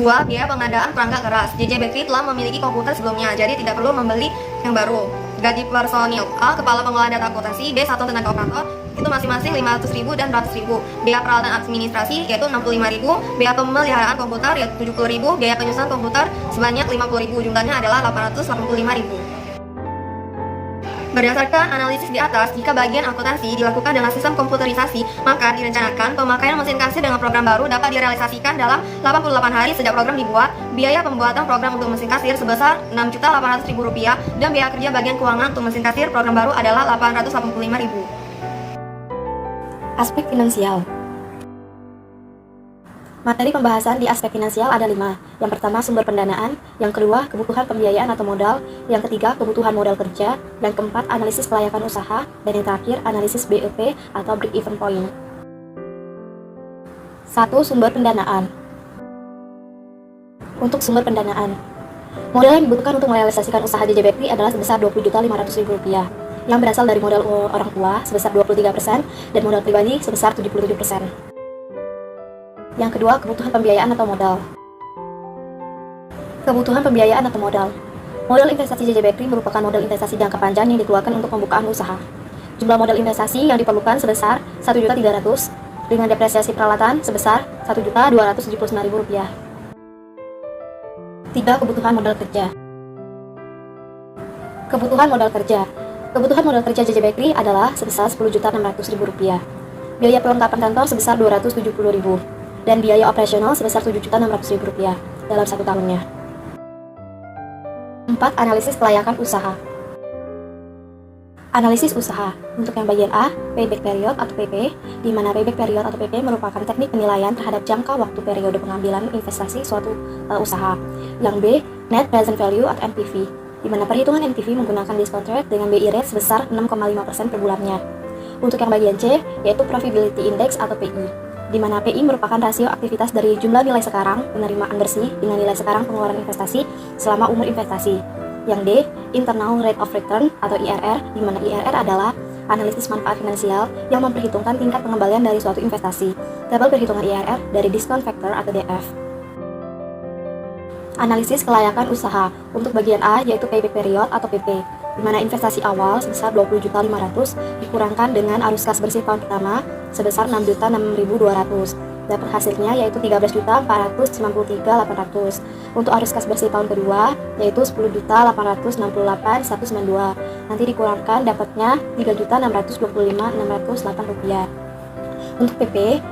2. Biaya pengadaan perangkat keras. JJ Bakery telah memiliki komputer sebelumnya, jadi tidak perlu membeli yang baru. Gaji personil. A. Kepala pengelola data akuntansi. B. 1 tenaga operator, itu masing-masing 500.000 dan 100.000. Biaya peralatan administrasi yaitu 65.000. Biaya pemeliharaan komputer yaitu 70.000. Biaya penyusunan komputer sebanyak 50.000. Jumlahnya adalah 885.000. Berdasarkan analisis di atas, jika bagian akuntansi dilakukan dengan sistem komputerisasi, maka direncanakan pemakaian mesin kasir dengan program baru dapat direalisasikan dalam 88 hari sejak program dibuat. Biaya pembuatan program untuk mesin kasir sebesar Rp6.800.000 dan biaya kerja bagian keuangan untuk mesin kasir program baru adalah Rp885.000. Aspek finansial. Materi pembahasan di aspek finansial ada 5. Yang pertama, sumber pendanaan. Yang kedua, kebutuhan pembiayaan atau modal. Yang ketiga, kebutuhan modal kerja. Dan keempat, analisis kelayakan usaha. Dan yang terakhir, analisis BEP atau break even point. 1. Sumber pendanaan. Untuk sumber pendanaan, modal yang dibutuhkan untuk merealisasikan usaha JJ Bakery adalah sebesar Rp20.500.000, yang berasal dari modal orang tua sebesar 23% dan modal pribadi sebesar 77%. Yang kedua, kebutuhan pembiayaan atau modal. Kebutuhan pembiayaan atau modal. Modal investasi JJ Bakery merupakan modal investasi jangka panjang yang dikeluarkan untuk pembukaan usaha. Jumlah modal investasi yang diperlukan sebesar Rp1.300.000 dengan depresiasi peralatan sebesar Rp1.279.000. 3. Kebutuhan modal kerja. Kebutuhan modal kerja. Kebutuhan modal kerja JJ Bakery adalah sebesar Rp10.600.000. Biaya perlengkapan kantor sebesar Rp270.000 dan biaya operasional sebesar Rp7.600.000 dalam 1 tahunnya. 4. Analisis kelayakan usaha. Analisis usaha. Untuk yang bagian A, payback period atau PP, di mana payback period atau PP merupakan teknik penilaian terhadap jangka waktu periode pengambilan investasi suatu usaha. Yang B, net present value atau NPV, di mana perhitungan NPV menggunakan discount rate dengan BI rate sebesar 6,5% per bulannya. Untuk yang bagian C, yaitu profitability index atau PI, di mana PI merupakan rasio aktivitas dari jumlah nilai sekarang penerimaan bersih dengan nilai sekarang pengeluaran investasi selama umur investasi. Yang D, internal rate of return atau IRR, di mana IRR adalah analisis manfaat finansial yang memperhitungkan tingkat pengembalian dari suatu investasi. Tabel perhitungan IRR dari discount factor atau DF. Analisis kelayakan usaha. Untuk bagian A, yaitu payback period atau PP, di mana investasi awal sebesar Rp20.500.000 dikurangkan dengan arus kas bersih tahun pertama sebesar Rp6.006.200. Dapat hasilnya yaitu Rp13.493.800. Untuk arus kas bersih tahun kedua yaitu Rp10.868.192. Nanti dikurangkan dapatnya Rp3.625.608. Untuk PP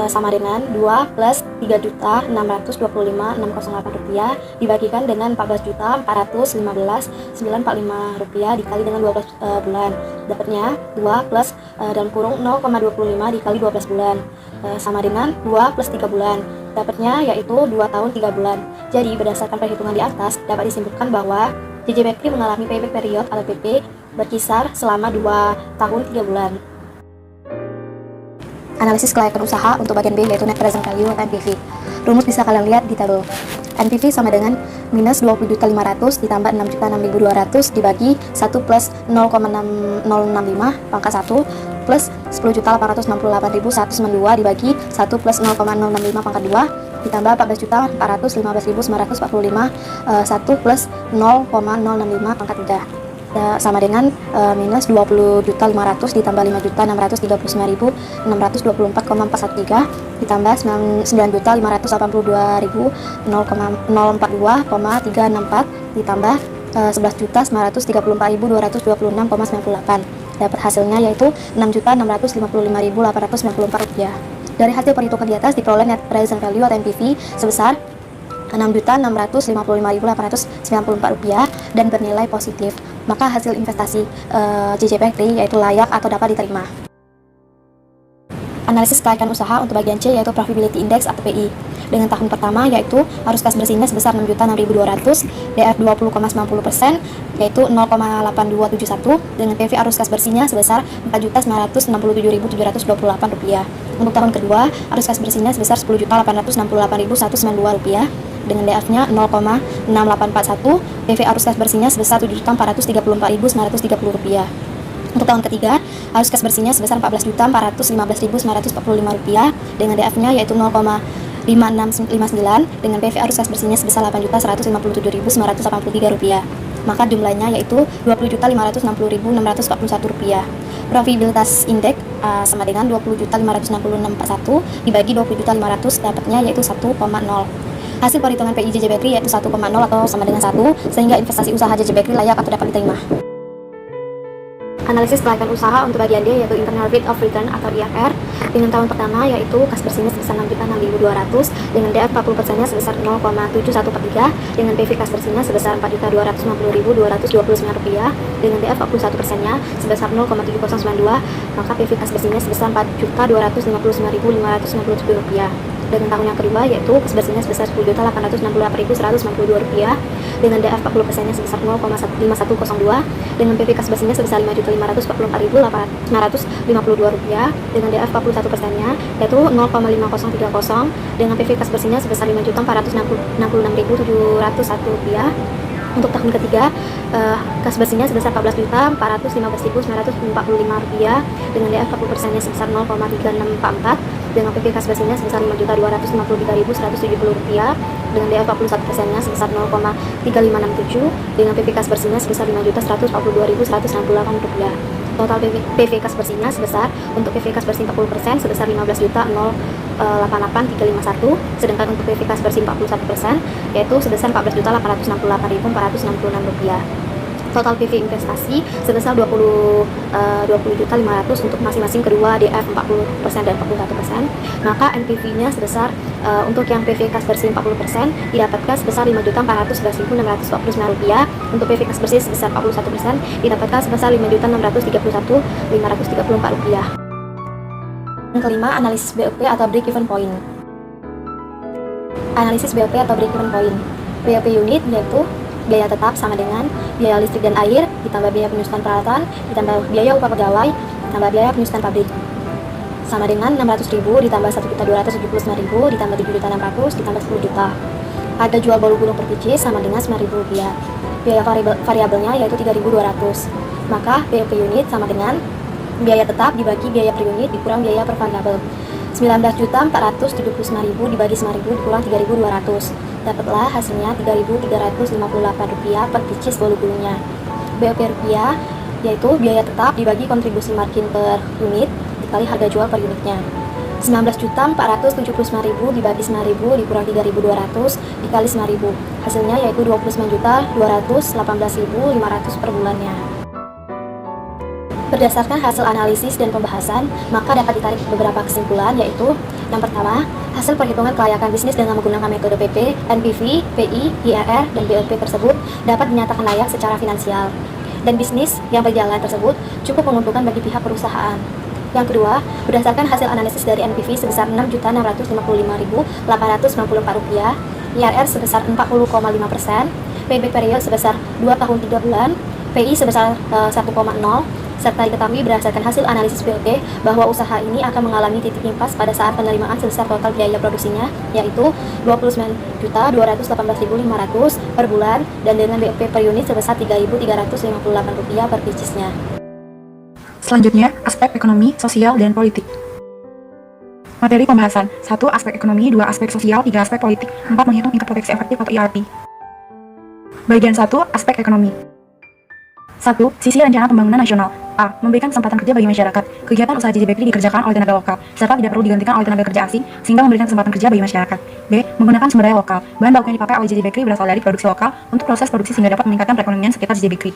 sama dengan 2 plus Rp3.625.608 dibagikan dengan Rp14.415.945 dikali dengan 12 bulan. Dapatnya 2 plus dalam kurung 0,25 dikali 12 bulan sama dengan 2 plus 3 bulan. Dapatnya yaitu 2 tahun 3 bulan. Jadi berdasarkan perhitungan di atas dapat disimpulkan bahwa JJ Bakery mengalami payback period atau PP berkisar selama 2 tahun 3 bulan. Analisis kelayakan usaha untuk bagian B yaitu net present value atau NPV. Rumus bisa kalian lihat di tabel. NPV sama dengan minus 20.500 ditambah 6.006.200 dibagi 1 plus 0,065 pangkat 1 plus 10.868.192 dibagi 1 plus 0,065 pangkat 2 ditambah 14.415.945 1 plus 0,065 pangkat 3 sama dengan minus 20.500 ditambah 5.639.624,413 ditambah 9.582.042,364 ditambah 11.934.226,98. Dapat hasilnya yaitu 6.655.894 rupiah. Dari hasil perhitungan di atas diperoleh net present value atau NPV sebesar 6.655.894 rupiah dan bernilai positif. Maka hasil investasi JJ Bakery yaitu layak atau dapat diterima. Analisis kelayakan usaha untuk bagian C yaitu Profitability Index atau PI. Dengan tahun pertama yaitu arus kas bersihnya sebesar 6.006.200, DF 20,90% yaitu 0,8271 dengan PV arus kas bersihnya sebesar 4.967.728 rupiah. Untuk tahun kedua arus kas bersihnya sebesar 10.868.192 rupiah dengan DF-nya 0,6841, PV arus kas bersihnya sebesar 7.434.930 rupiah. Untuk tahun ketiga, arus kas bersihnya sebesar 14.415.945 rupiah dengan DF-nya yaitu 0,5659 dengan PV arus kas bersihnya sebesar 8.157.983 rupiah. Maka jumlahnya yaitu 20.560.641 rupiah. Profitabilitas indeks sama dengan 20.566.41 dibagi 20.500 dapatnya yaitu 1,0. Hasil perhitungan PI JJ Bakery yaitu 1,0 atau sama dengan 1 sehingga investasi usaha JJ Bakery layak atau dapat diterima. Analisis kelayakan usaha untuk bagian D yaitu Internal Rate of Return atau IRR dengan tahun pertama yaitu kas bersihnya sebesar 6.006.200 dengan DF 40%-nya sebesar 0,7143 dengan PV kas bersihnya sebesar 4.250.229 rupiah dengan DF 41%-nya sebesar 0,7092 maka PV kas bersihnya sebesar 4.259.597 rupiah. Dengan tahun yang kedua yaitu kas bersihnya sebesar 10.868.192 rupiah dengan DF 40%-nya sebesar 0,5102 dengan PV kas bersihnya sebesar 5.544.952 rupiah dengan DF 41%-nya yaitu 0,5030 dengan PV kas bersihnya sebesar 5.466.701 rupiah. Untuk tahun ketiga, kas bersihnya sebesar 14.415.945 rupiah dengan DF 40%-nya sebesar 0,3644 dengan PV kas bersihnya sebesar 5.253.170 rupiah dengan DF 41%-nya sebesar 0,3567 dengan PV kas bersihnya sebesar 5.142.168 rupiah. Total PV kas bersihnya sebesar untuk PV kas bersih 40% sebesar 15.088.351 sedangkan untuk PV kas bersih 41% yaitu sebesar 14.868.466 rupiah. Total PV investasi sebesar 20.500 untuk masing-masing kedua DF 40% dan 41%. Maka NPV-nya sebesar untuk yang PV kas bersih 40% didapatkan sebesar 5.411.649 rupiah. Untuk PV kas bersih sebesar 41% didapatkan sebesar 5.631.534 rupiah. Yang kelima, analisis BOP atau break even point. Analisis BOP atau break even point. BOP unit yaitu biaya tetap sama dengan biaya listrik dan air ditambah biaya penyusutan peralatan ditambah biaya upah pegawai ditambah biaya penyusutan pabrik sama dengan 600.000 ditambah 1.279.000 ditambah 7.600.000 ditambah 10 juta. Harga jual bolu gulung per biji sama dengan 9.000 rupiah. Biaya variabelnya yaitu 3.200. Maka BOP unit sama dengan biaya tetap dibagi biaya per unit dikurang biaya per variabel. 19.479.000 dibagi 9.000 dikurang 3.200. Dapatlah hasilnya 3.358 rupiah per pieces bolu gulungnya. BOP rupiah yaitu biaya tetap dibagi kontribusi margin per unit dikali harga jual per unitnya. 19.479.000 dibagi 9.000 dikurang 3.200 dikali 9.000. Hasilnya yaitu 29.218.500 per bulannya. Berdasarkan hasil analisis dan pembahasan, maka dapat ditarik beberapa kesimpulan yaitu yang pertama, hasil perhitungan kelayakan bisnis dengan menggunakan metode PP, NPV, PI, IRR, dan BOP tersebut dapat dinyatakan layak secara finansial. Dan bisnis yang berjalan tersebut cukup menguntungkan bagi pihak perusahaan. Yang kedua, berdasarkan hasil analisis dari NPV sebesar 6.655.894 rupiah, IRR sebesar 40,5%, payback period sebesar 2 tahun 3 bulan, PI sebesar 1,0, serta diketahui berdasarkan hasil analisis BOP bahwa usaha ini akan mengalami titik impas pada saat penerimaan sebesar total biaya produksinya yaitu 29.218.500 per bulan dan dengan BOP per unit sebesar 3.358 rupiah per piecesnya. Selanjutnya, aspek ekonomi, sosial, dan politik. Materi pembahasan: 1. Aspek ekonomi, 2. Aspek sosial, 3. Aspek politik, 4. Menghitung tingkat proteksi efektif atau IRP. Bagian 1. Aspek ekonomi. 1. Sisi rencana pembangunan nasional. A. Memberikan kesempatan kerja bagi masyarakat. Kegiatan usaha JJ Bakery dikerjakan oleh tenaga lokal, serta tidak perlu digantikan oleh tenaga kerja asing, sehingga memberikan kesempatan kerja bagi masyarakat. B. Menggunakan sumber daya lokal. Bahan baku yang dipakai oleh JJ Bakery berasal dari produksi lokal untuk proses produksi sehingga dapat meningkatkan perekonomian sekitar JJ Bakery.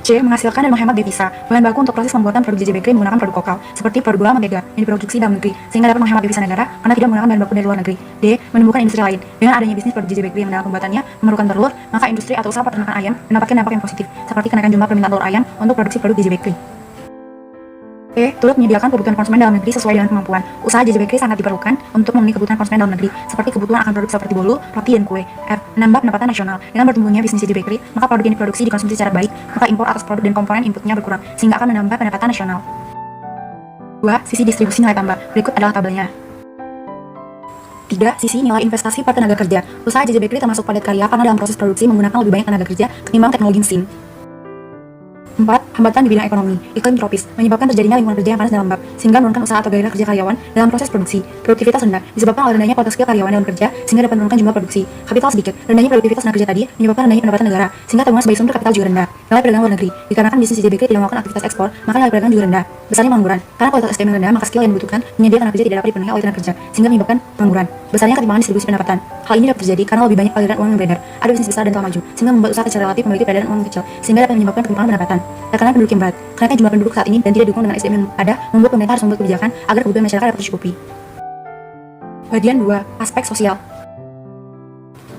C. Menghasilkan dan menghemat devisa. Bahan baku untuk proses pembuatan produk JJ Bakery menggunakan produk lokal, seperti produk gula mentega yang diproduksi dalam negeri, sehingga dapat menghemat devisa negara karena tidak menggunakan bahan baku dari luar negeri. D. Menumbuhkan industri lain. Dengan adanya bisnis produk JJ Bakery yang dalam pembuatannya memerlukan telur, maka industri atau usaha peternakan ayam mendapatkan dampak yang positif, seperti kenaikan jumlah permintaan telur ayam untuk produksi produk JJ Bakery. E. Turut menyediakan kebutuhan konsumen dalam negeri sesuai dengan kemampuan. Usaha JJ Bakery sangat diperlukan untuk memenuhi kebutuhan konsumen dalam negeri, seperti kebutuhan akan produk seperti bolu, roti, dan kue. F. Menambah pendapatan nasional. Dengan bertumbuhnya bisnis JJ Bakery, maka produk yang diproduksi dikonsumsi secara baik, maka impor atas produk dan komponen inputnya berkurang, sehingga akan menambah pendapatan nasional. 2. Sisi distribusi nilai tambah. Berikut adalah tabelnya. 3. Sisi nilai investasi per tenaga kerja. Usaha JJ Bakery termasuk padat karya karena dalam proses produksi menggunakan lebih banyak tenaga kerja ketimbang teknologi mesin. 4. Hambatan di bidang ekonomi. Iklim tropis menyebabkan terjadinya lingkungan kerja yang panas dan lembab, sehingga menurunkan usaha atau gairah kerja karyawan dalam proses produksi. Produktivitas rendah disebabkan oleh rendahnya kuota skill karyawan dalam kerja, sehingga dapat menurunkan jumlah produksi. Kapital sedikit. Rendahnya produktivitas tenaga kerja tadi menyebabkan rendahnya pendapatan negara, sehingga tabungan sebagai sumber kapital juga rendah. Nilai perdagangan luar negeri. Dikarenakan bisnis JJ Bakery tidak melakukan aktivitas ekspor, maka nilai perdagangan juga rendah. Besarnya pengangguran. Karena kualitas SDM yang rendah, maka skill yang dibutuhkan menjadi tenaga kerja tidak dapat dipenuhi oleh tenaga kerja, sehingga menyebabkan pengangguran. Besarnya ketimpangan distribusi pendapatan. Hal ini dapat terjadi karena lebih banyak aliran uang yang beredar. Ada bisnis besar dan telah maju, sehingga membuat usaha kecil relatif memiliki peredaran uang kecil, sehingga dapat menyebabkan ketimpangan pendapatan. Tekanan penduduk yang berat. Kenaikan jumlah penduduk saat ini dan tidak didukung dengan SDM yang ada, membuat pemerintah harus membuat kebijakan agar kebutuhan masyarakat dapat tercukupi. Bagian 2. Aspek sosial.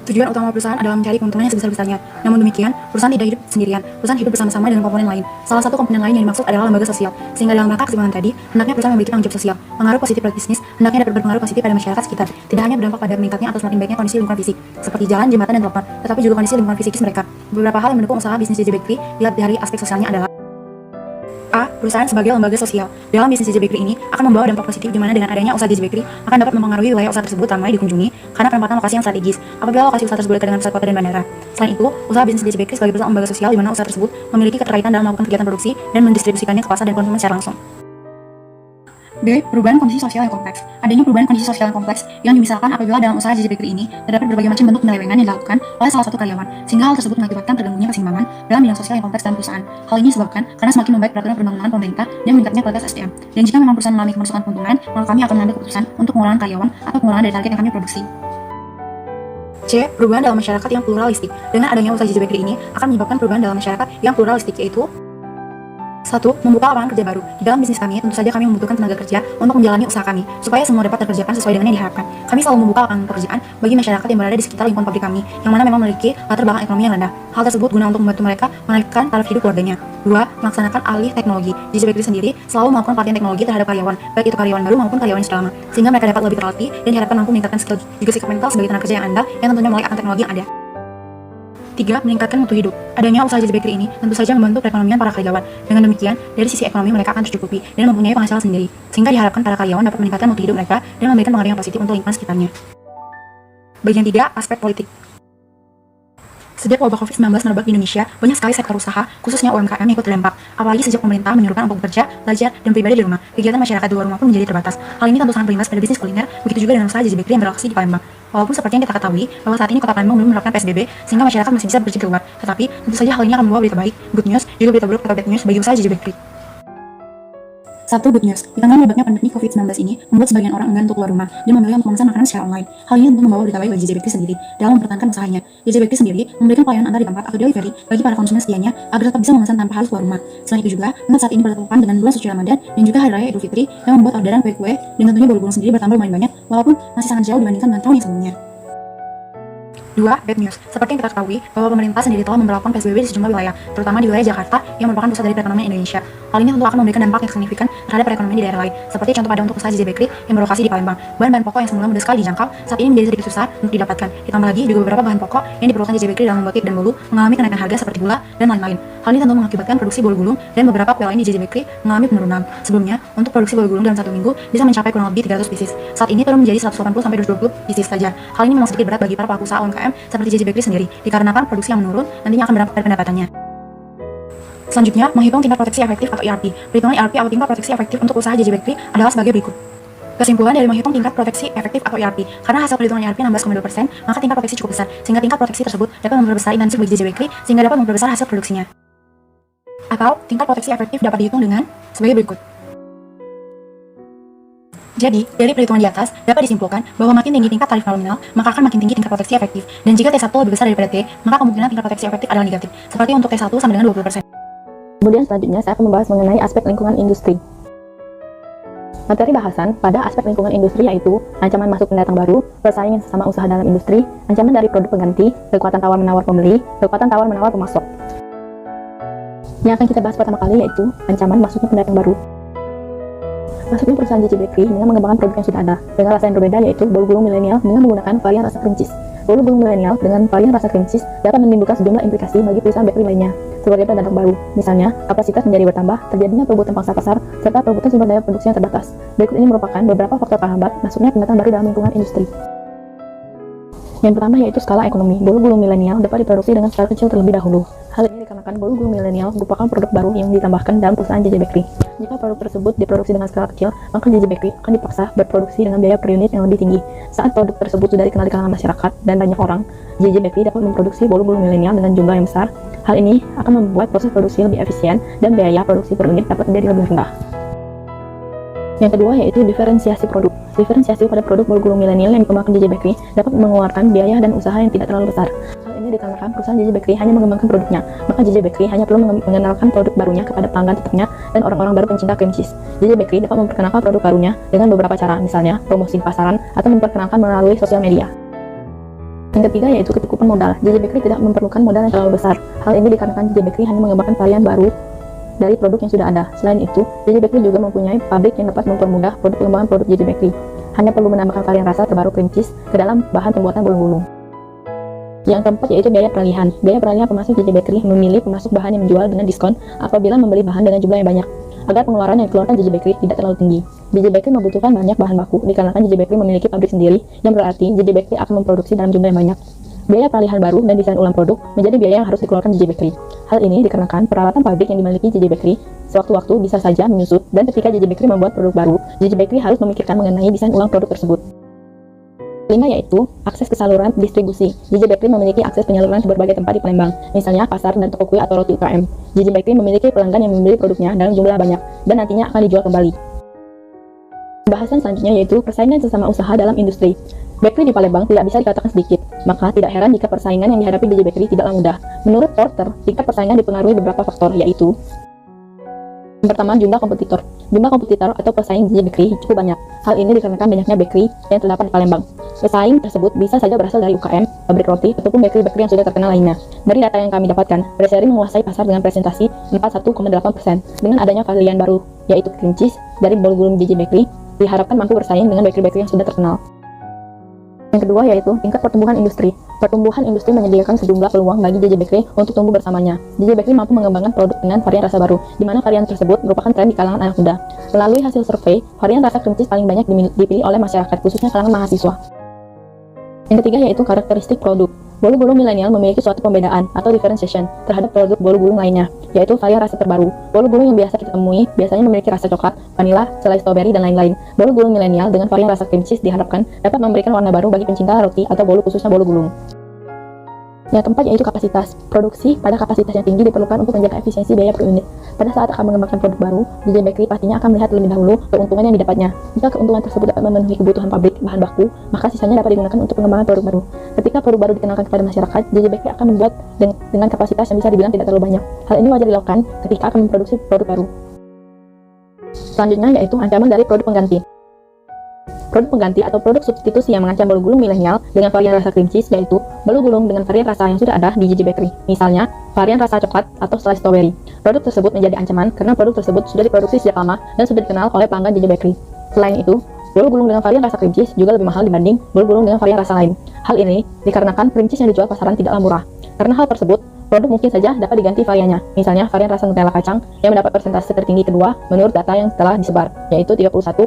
Tujuan utama perusahaan adalah mencari keuntungan yang sebesar-besarnya. Namun demikian, perusahaan tidak hidup sendirian. Perusahaan hidup bersama-sama dengan komponen lain. Salah satu komponen lain yang dimaksud adalah lembaga sosial. Sehingga dalam rangka keseimbangan tadi, hendaknya perusahaan memiliki tanggung jawab sosial. Pengaruh positif pada bisnis hendaknya dapat berpengaruh positif pada masyarakat sekitar. Tidak hanya berdampak pada meningkatnya atau semakin baiknya kondisi lingkungan fisik, seperti jalan, jembatan, dan telepon, tetapi juga kondisi lingkungan fisikis mereka. Beberapa hal yang mendukung usaha bisnis JJ Bakery dilihat dari aspek sosialnya adalah: A. Perusahaan sebagai lembaga sosial. Dalam bisnis JJ Bakery ini akan membawa dampak positif di mana dengan adanya usaha JJ Bakery akan dapat mempengaruhi wilayah usaha tersebut ramai dikunjungi karena penempatan lokasi yang strategis apabila lokasi usaha tersebut dekat dengan pusat kota dan bandara. Selain itu, usaha bisnis JJ Bakery sebagai perusahaan lembaga sosial di mana usaha tersebut memiliki keterkaitan dalam melakukan kegiatan produksi dan mendistribusikannya ke pasar dan konsumen secara langsung. B. Perubahan kondisi sosial yang kompleks. Adanya perubahan kondisi sosial yang kompleks yang dimisalkan apabila dalam usaha JJ Bakery ini terdapat berbagai macam bentuk penyelewengan yang dilakukan oleh salah satu karyawan, sehingga hal tersebut mengakibatkan terganggunya keseimbangan dalam bidang sosial yang kompleks dalam perusahaan. Hal ini disebabkan karena semakin membaik peraturan perundang-undangan pemerintah dan meningkatnya kualitas SDM. Dan jika memang perusahaan mengalami kemerosotan keuntungan, maka kami akan mengambil keputusan untuk pengurangan karyawan atau pengurangan dari target yang kami produksi. C. Perubahan dalam masyarakat yang pluralistik. Dengan adanya usaha JJ Bakery ini akan menyebabkan perubahan dalam masyarakat yang pluralistik, yaitu: 1. Membuka lapangan kerja baru. Di dalam bisnis kami, tentu saja kami membutuhkan tenaga kerja untuk menjalani usaha kami, supaya semua dapat terkerjakan sesuai dengan yang diharapkan. Kami selalu membuka lapangan pekerjaan bagi masyarakat yang berada di sekitar lingkungan pabrik kami, yang mana memang memiliki latar belakang ekonomi yang rendah. Hal tersebut guna untuk membantu mereka menaikkan taraf hidup keluarganya. 2. Melaksanakan alih teknologi. JJ Bakery sendiri selalu melakukan pelatihan teknologi terhadap karyawan, baik itu karyawan baru maupun karyawan yang sudah lama, sehingga mereka dapat lebih terlatih dan diharapkan mampu meningkatkan skill juga sikap mental sebagai tenaga kerja yang andal yang tentunya melek akan teknologi yang ada. 3. Meningkatkan mutu hidup. Adanya usaha JJ Bakery ini tentu saja membantu perekonomian para karyawan. Dengan demikian, dari sisi ekonomi mereka akan tercukupi dan mempunyai penghasilan sendiri, sehingga diharapkan para karyawan dapat meningkatkan mutu hidup mereka dan memberikan pengaruh yang positif untuk lingkungan sekitarnya. Bagian 3. Aspek politik. Sejak wabah COVID-19 merebak di Indonesia, banyak sekali sektor usaha, khususnya UMKM yang ikut terdampak. Apalagi sejak pemerintah menyuruhkan untuk bekerja, belajar, dan beribadah di rumah, kegiatan masyarakat di luar rumah pun menjadi terbatas. Hal ini tentu sangat berimbas pada bisnis kuliner, begitu juga dengan usaha JJ Bakery yang berlokasi di Palembang. Walaupun seperti yang kita ketahui, bahwa saat ini kota Palembang belum menerapkan PSBB, sehingga masyarakat masih bisa bekerja keluar. Tetapi, tentu saja hal ini akan membawa berita baik, good news, juga berita buruk atau bad news bagi usaha JJ Bakery. 1. Good news. Di tengah merebaknya pandemi COVID-19 ini, membuat sebagian orang enggan untuk keluar rumah dan memilih untuk memesan makanan secara online. Hal ini tentu membawa berita baik bagi JJ Bakery sendiri dalam mempertahankan usahanya. JJ Bakery sendiri memberikan pelayanan antar di tempat atau delivery bagi para konsumen setianya agar tetap bisa memesan tanpa harus keluar rumah. Selain itu juga, memang saat ini bertepatan dengan bulan suci Ramadan dan juga Hari Raya Idul Fitri yang membuat orderan kue-kue dan tentunya bolu-bolu sendiri bertambah lumayan banyak, walaupun masih sangat jauh dibandingkan dengan tahun yang sebelumnya. 2. Bad news. Seperti yang kita ketahui, bahwa pemerintah sendiri telah memberlakukan PSBB di sejumlah wilayah, terutama di wilayah Jakarta yang merupakan pusat dari perekonomian Indonesia. Hal ini tentu akan memberikan dampak yang signifikan terhadap perekonomian di daerah lain, seperti contoh pada untuk usaha JJ Bakery yang berlokasi di Palembang. Bahan-bahan pokok yang semula mudah sekali dijangkau, saat ini menjadi sedikit susah untuk didapatkan. Ditambah lagi juga beberapa bahan pokok yang diperlukan JJ Bakery dalam membuat cake dan bolu mengalami kenaikan harga seperti gula dan lain-lain. Hal ini tentu mengakibatkan produksi bolu gulung dan beberapa kue lain di JJ Bakery mengalami penurunan. Sebelumnya, untuk produksi bolu gulung dalam satu minggu bisa mencapai kurang lebih 300 pieces. Saat ini turun menjadi 180-220 pieces saja. Hal ini memang sedikit berat bagi para pelaku usaha UMKM seperti JJ Bakery sendiri, dikarenakan produksi yang menurun nantinya akan berdampak pada pendapatannya. Selanjutnya, menghitung tingkat proteksi efektif atau IRP. Perhitungan IRP atau tingkat proteksi efektif untuk usaha JJ Bakery adalah sebagai berikut. Kesimpulan dari menghitung tingkat proteksi efektif atau IRP, karena hasil perhitungan IRP 16,2%, maka tingkat proteksi cukup besar, sehingga tingkat proteksi tersebut dapat memperbesar intansi bagi JJ Bakery, sehingga dapat memperbesar hasil produksinya. Atau, tingkat proteksi efektif dapat dihitung dengan sebagai berikut. Jadi, dari perhitungan di atas, dapat disimpulkan bahwa makin tinggi tingkat tarif nominal, maka akan makin tinggi tingkat proteksi efektif. Dan jika T1 lebih besar daripada T, maka kemungkinan tingkat proteksi efektif adalah negatif, seperti untuk T1 sama dengan 20%. Kemudian selanjutnya saya akan membahas mengenai aspek lingkungan industri. Materi bahasan pada aspek lingkungan industri yaitu ancaman masuk pendatang baru, persaingan sesama usaha dalam industri, ancaman dari produk pengganti, kekuatan tawar-menawar pembeli, kekuatan tawar-menawar pemasok. Yang akan kita bahas pertama kali yaitu ancaman masuknya pendatang baru. Masuknya perusahaan JJ Bakery dengan mengembangkan produk yang sudah ada, dengan rasa yang berbeda yaitu bolu gulung milenial dengan menggunakan varian rasa cream cheese. Bolu gulung milenial dengan varian rasa cream cheese dapat menimbulkan sejumlah implikasi bagi perusahaan bakery lainnya, sebagai pendatang baru. Misalnya, kapasitas menjadi bertambah, terjadinya perebutan pangsa pasar, serta perebutan sumber daya produksi yang terbatas. Berikut ini merupakan beberapa faktor penghambat masuknya pendatang baru dalam lingkungan industri. Yang pertama yaitu skala ekonomi. Bolu gulung milenial dapat diproduksi dengan skala kecil terlebih dahulu. Hal ini dikarenakan bolu gulung milenial merupakan produk baru yang ditambahkan dalam perusahaan JJ Bakery. Jika produk tersebut diproduksi dengan skala kecil, maka JJ Bakery akan dipaksa berproduksi dengan biaya per unit yang lebih tinggi. Saat produk tersebut sudah dikenal di kalangan masyarakat dan banyak orang, JJ Bakery dapat memproduksi bolu gulung milenial dengan jumlah yang besar. Hal ini akan membuat proses produksi lebih efisien dan biaya produksi per unit dapat menjadi lebih rendah. Yang kedua yaitu diferensiasi produk. Diferensiasi pada produk bolu gulung milenial yang dikembangkan JJ Bakery dapat mengeluarkan biaya dan usaha yang tidak terlalu besar. Hal ini dikarenakan perusahaan JJ Bakery hanya mengembangkan produknya, maka JJ Bakery hanya perlu mengenalkan produk barunya kepada pelanggan tetapnya dan orang-orang baru pencinta cream cheese. JJ Bakery dapat memperkenalkan produk barunya dengan beberapa cara, misalnya promosi pasaran atau memperkenalkan melalui sosial media. Yang ketiga yaitu kecukupan modal. JJ Bakery tidak memerlukan modal yang terlalu besar. Hal ini dikarenakan JJ Bakery hanya mengembangkan varian baru dari produk yang sudah ada. Selain itu, JJ Bakery juga mempunyai pabrik yang dapat mempermudah pengembangan produk JJ Bakery. Hanya perlu menambahkan varian rasa terbaru cream cheese ke dalam bahan pembuatan bolu gulung. Yang keempat yaitu biaya peralihan. Biaya peralihan pemasok JJ Bakery memilih pemasok bahan yang menjual dengan diskon apabila membeli bahan dengan jumlah yang banyak, agar pengeluaran yang dikeluarkan JJ Bakery tidak terlalu tinggi. JJ Bakery membutuhkan banyak bahan baku dikarenakan JJ Bakery memiliki pabrik sendiri, yang berarti JJ Bakery akan memproduksi dalam jumlah yang banyak. Biaya peralihan baru dan desain ulang produk menjadi biaya yang harus dikeluarkan JJ Bakery. Hal ini dikarenakan peralatan pabrik yang dimiliki JJ Bakery sewaktu-waktu bisa saja menyusut, dan ketika JJ Bakery membuat produk baru, JJ Bakery harus memikirkan mengenai desain ulang produk tersebut. Kelima yaitu akses ke saluran distribusi. JJ Bakery memiliki akses penyaluran ke berbagai tempat di Palembang, misalnya pasar dan toko kue atau roti UKM. JJ Bakery memiliki pelanggan yang membeli produknya dalam jumlah banyak dan nantinya akan dijual kembali. Bahasan selanjutnya yaitu persaingan sesama usaha dalam industri. Bakery di Palembang tidak bisa dikatakan sedikit, maka tidak heran jika persaingan yang dihadapi JJ Bakery tidaklah mudah. Menurut Porter, tingkat persaingan dipengaruhi beberapa faktor, yaitu yang pertama, jumlah kompetitor. Jumlah kompetitor atau pesaing JJ Bakery cukup banyak. Hal ini dikarenakan banyaknya bakery yang terdapat di Palembang. Pesaing tersebut bisa saja berasal dari UKM, pabrik roti, ataupun bakery-bakery yang sudah terkenal lainnya. Dari data yang kami dapatkan, Preseri menguasai pasar dengan presentasi 41,8%. Dengan adanya varian baru, yaitu cream cheese, dari bolu gulung JJ Bakery, diharapkan mampu bersaing dengan bakery-bakery yang sudah terkenal. Yang kedua yaitu tingkat pertumbuhan industri. Pertumbuhan industri menyediakan sejumlah peluang bagi JJ Bakery untuk tumbuh bersamanya. JJ Bakery mampu mengembangkan produk dengan varian rasa baru, di mana varian tersebut merupakan tren di kalangan anak muda. Melalui hasil survei, varian rasa cream cheese paling banyak dipilih oleh masyarakat, khususnya kalangan mahasiswa. Yang ketiga yaitu karakteristik produk. Bolu gulung milenial memiliki suatu pembedaan atau differentiation terhadap produk bolu gulung lainnya, yaitu varian rasa terbaru. Bolu gulung yang biasa kita temui biasanya memiliki rasa coklat, vanila, selai strawberry, dan lain-lain. Bolu gulung milenial dengan varian rasa cream cheese diharapkan dapat memberikan warna baru bagi pencinta roti atau bolu, khususnya bolu gulung. Yang keempat yaitu kapasitas. Produksi pada kapasitas yang tinggi diperlukan untuk menjaga efisiensi biaya per unit. Pada saat akan mengembangkan produk baru, JJ Bakery pastinya akan melihat terlebih dahulu keuntungan yang didapatnya. Jika keuntungan tersebut dapat memenuhi kebutuhan pabrik bahan baku, maka sisanya dapat digunakan untuk pengembangan produk baru. Ketika produk baru dikenalkan kepada masyarakat, JJ Bakery akan membuat dengan kapasitas yang bisa dibilang tidak terlalu banyak. Hal ini wajar dilakukan ketika akan memproduksi produk baru. Selanjutnya yaitu ancaman dari produk pengganti. Produk pengganti atau produk substitusi yang mengancam bolu gulung milenial dengan varian rasa cream cheese yaitu bolu gulung dengan varian rasa yang sudah ada di JJ Bakery, misalnya varian rasa coklat atau selai strawberry. Produk tersebut menjadi ancaman karena produk tersebut sudah diproduksi sejak lama dan sudah dikenal oleh pelanggan JJ Bakery. Selain itu, bolu gulung dengan varian rasa cream cheese juga lebih mahal dibanding bolu gulung dengan varian rasa lain. Hal ini dikarenakan cream cheese yang dijual pasaran tidaklah murah. Karena hal tersebut, produk mungkin saja dapat diganti variannya, misalnya varian rasa Nutella kacang yang mendapat persentase tertinggi kedua menurut data yang telah disebar, yaitu 31,6%,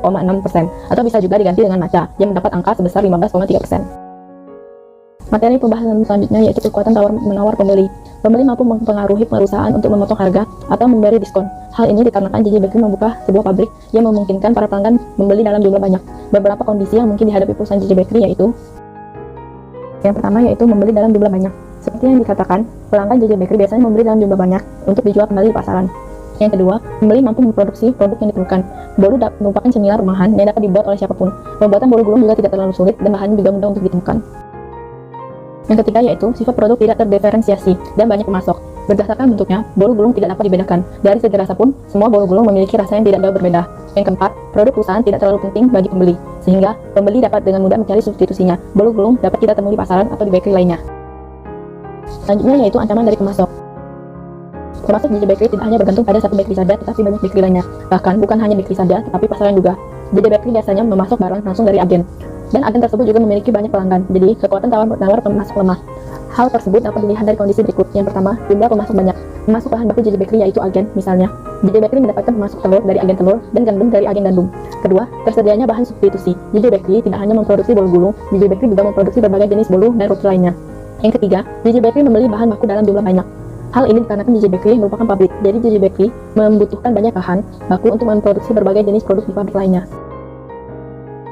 atau bisa juga diganti dengan matcha yang mendapat angka sebesar 15,3%. Materi pembahasan selanjutnya yaitu kekuatan tawar-menawar pembeli. Pembeli mampu mempengaruhi perusahaan untuk memotong harga atau memberi diskon. Hal ini dikarenakan JJ Bakery membuka sebuah pabrik yang memungkinkan para pelanggan membeli dalam jumlah banyak. Beberapa kondisi yang mungkin dihadapi perusahaan JJ Bakery yaitu yang pertama yaitu membeli dalam jumlah banyak. Seperti yang dikatakan, pelanggan JJ Bakery biasanya membeli dalam jumlah banyak untuk dijual kembali di pasaran. Yang kedua, pembeli mampu memproduksi produk yang diperlukan. Bolu merupakan cemilan rumahan yang dapat dibuat oleh siapapun. Pembuatan bolu gulung juga tidak terlalu sulit dan bahannya juga mudah untuk ditemukan. Yang ketiga yaitu sifat produk tidak terdiferensiasi dan banyak pemasok. Berdasarkan bentuknya, bolu gulung tidak dapat dibedakan. Dari segi rasa pun, semua bolu gulung memiliki rasa yang tidak jauh berbeda. Yang keempat, produk perusahaan tidak terlalu penting bagi pembeli, sehingga pembeli dapat dengan mudah mencari substitusinya. Bolu gulung dapat kita temui di pasaran atau di bakery lainnya. Selanjutnya yaitu ancaman dari pemasok. Pemasok JJ Bakery tidak hanya bergantung pada satu bakery saja, tetapi banyak bakery lainnya. Bahkan bukan hanya bakery saja, tetapi pasaran juga. JJ Bakery biasanya memasok barang langsung dari agen. Dan agen tersebut juga memiliki banyak pelanggan, jadi kekuatan tawar-menawar pemasok lemah. Hal tersebut dapat dilihat dari kondisi berikut. Yang pertama, jumlah pemasok banyak. Pemasok bahan baku JJ Bakery yaitu agen, misalnya. JJ Bakery mendapatkan pemasok telur dari agen telur dan gandum dari agen gandum. Kedua, tersedianya bahan substitusi. JJ Bakery tidak hanya memproduksi bolu gulung, JJ Bakery juga memproduksi berbagai jenis bolu dan roti lainnya. Yang ketiga, JJ Bakery membeli bahan baku dalam jumlah banyak. Hal ini dikarenakan JJ Bakery merupakan pabrik, jadi JJ Bakery membutuhkan banyak bahan baku untuk memproduksi berbagai jenis produk di pabrik lainnya.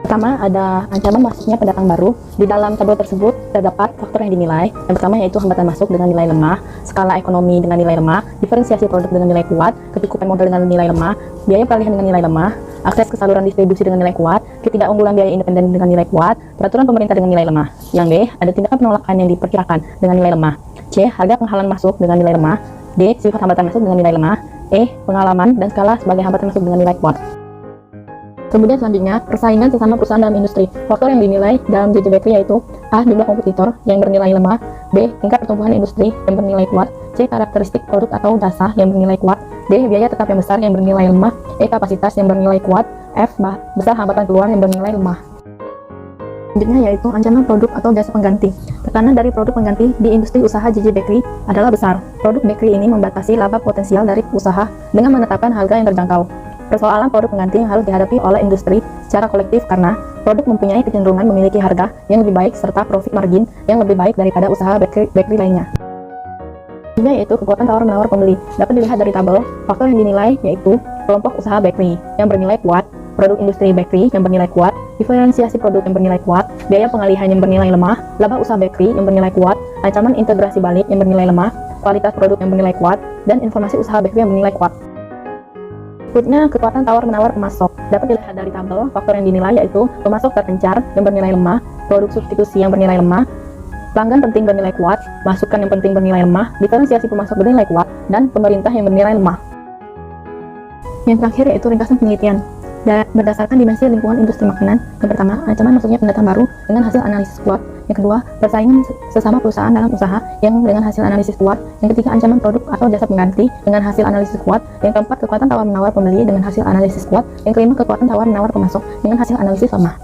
Pertama, ada ancaman masuknya pendatang baru. Di dalam tabel tersebut terdapat faktor yang dinilai. Yang pertama yaitu hambatan masuk dengan nilai lemah, skala ekonomi dengan nilai lemah, diferensiasi produk dengan nilai kuat, kecukupan modal dengan nilai lemah, biaya peralihan dengan nilai lemah, akses ke saluran distribusi dengan nilai kuat, ketidakunggulan biaya independen dengan nilai kuat, peraturan pemerintah dengan nilai lemah. Yang B, ada tindakan penolakan yang diperkirakan dengan nilai lemah. C, harga penghalang masuk dengan nilai lemah. D, sifat hambatan masuk dengan nilai lemah. E, pengalaman dan skala sebagai hambatan masuk dengan nilai kuat. Kemudian selanjutnya, persaingan sesama perusahaan dalam industri. Faktor yang dinilai dalam JJ Bakery yaitu A, jumlah kompetitor yang bernilai lemah, B, tingkat pertumbuhan industri yang bernilai kuat, C, karakteristik produk atau jasa yang bernilai kuat, D, biaya tetap yang besar yang bernilai lemah, E, kapasitas yang bernilai kuat, F, besar hambatan keluar yang bernilai lemah. Selanjutnya yaitu ancaman produk atau jasa pengganti. Tekanan dari produk pengganti di industri usaha JJ Bakery adalah besar. Produk bakery ini membatasi laba potensial dari usaha dengan menetapkan harga yang terjangkau. Persoalan produk pengganti yang harus dihadapi oleh industri secara kolektif karena produk mempunyai kecenderungan memiliki harga yang lebih baik serta profit margin yang lebih baik daripada usaha bakery lainnya. Selanjutnya yaitu kekuatan tawar-menawar pembeli. Dapat dilihat dari tabel, faktor yang dinilai yaitu kelompok usaha bakery yang bernilai kuat, produk industri bakery yang bernilai kuat, diferensiasi produk yang bernilai kuat, biaya pengalihan yang bernilai lemah, laba usaha bakery yang bernilai kuat, ancaman integrasi balik yang bernilai lemah, kualitas produk yang bernilai kuat, dan informasi usaha bakery yang bernilai kuat. Berikutnya, kekuatan tawar-menawar pemasok. Dapat dilihat dari tabel, faktor yang dinilai yaitu pemasok terpencar yang bernilai lemah, produk substitusi yang bernilai lemah, pelanggan penting bernilai kuat, masukan yang penting bernilai lemah, diferensiasi pemasok bernilai kuat, dan pemerintah yang bernilai lemah. Yang terakhir yaitu ringkasan penelitian. Berdasarkan dimensi lingkungan industri makanan, yang pertama, ancaman masuknya pendatang baru dengan hasil analisis kuat. Yang kedua, persaingan sesama perusahaan dalam usaha yang dengan hasil analisis kuat. Yang ketiga, ancaman produk atau jasa pengganti dengan hasil analisis kuat. Yang keempat, kekuatan tawar-menawar pembeli dengan hasil analisis kuat. Yang kelima, kekuatan tawar-menawar pemasok dengan hasil analisis lemah.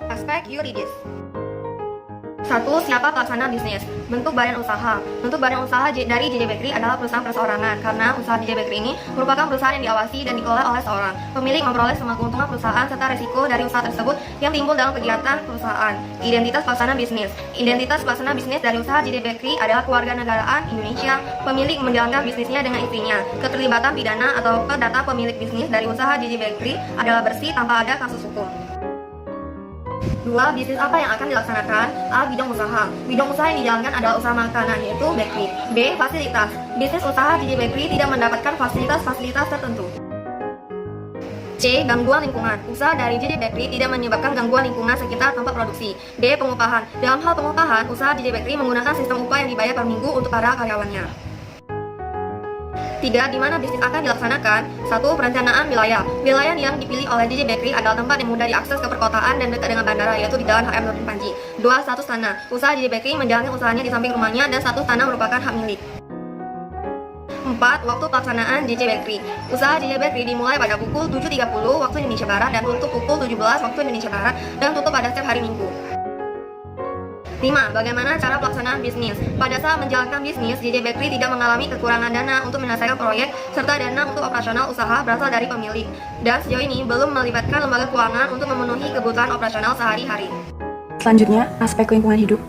Aspek yuridis. 1. Siapa pelaksana bisnis? Bentuk badan usaha. Bentuk badan usaha dari JJ Bakery adalah perusahaan perseorangan karena usaha JJ Bakery ini merupakan perusahaan yang diawasi dan dikelola oleh seorang. Pemilik memperoleh semua keuntungan perusahaan serta risiko dari usaha tersebut yang timbul dalam kegiatan perusahaan. Identitas pelaksana bisnis. Identitas pelaksana bisnis dari usaha JJ Bakery adalah kewarganegaraan Indonesia. Pemilik menjalankan bisnisnya dengan istrinya. Keterlibatan pidana atau perdata pemilik bisnis dari usaha JJ Bakery adalah bersih tanpa ada kasus hukum. 2. Bisnis apa yang akan dilaksanakan? A. Bidang usaha. Bidang usaha yang dijalankan adalah usaha makanan, yaitu bakery. B. Fasilitas. Bisnis usaha JJ Bakery tidak mendapatkan fasilitas-fasilitas tertentu. C. Gangguan lingkungan. Usaha dari JJ Bakery tidak menyebabkan gangguan lingkungan sekitar tempat produksi. D. Pengupahan. Dalam hal pengupahan, usaha JJ Bakery menggunakan sistem upah yang dibayar per minggu untuk para karyawannya. 3. Di mana bisnis akan dilaksanakan? 1. Perencanaan wilayah. Wilayah yang dipilih oleh JJ Bakery adalah tempat yang mudah diakses ke perkotaan dan dekat dengan bandara, yaitu di Jalan HM Nurdin Panji. 2. Status tanah. Usaha JJ Bakery menjalankan usahanya di samping rumahnya dan status tanah merupakan hak milik. 4. Waktu pelaksanaan JJ Bakery. Usaha JJ Bakery dimulai pada pukul 7.30 waktu Indonesia Barat dan tutup pukul 17 waktu Indonesia Barat dan tutup pada setiap hari Minggu. 5. Bagaimana cara pelaksanaan bisnis? Pada saat menjalankan bisnis, JJ Bakery tidak mengalami kekurangan dana untuk menyelesaikan proyek serta dana untuk operasional usaha berasal dari pemilik. Dan sejauh ini belum melibatkan lembaga keuangan untuk memenuhi kebutuhan operasional sehari-hari. Selanjutnya, aspek lingkungan hidup.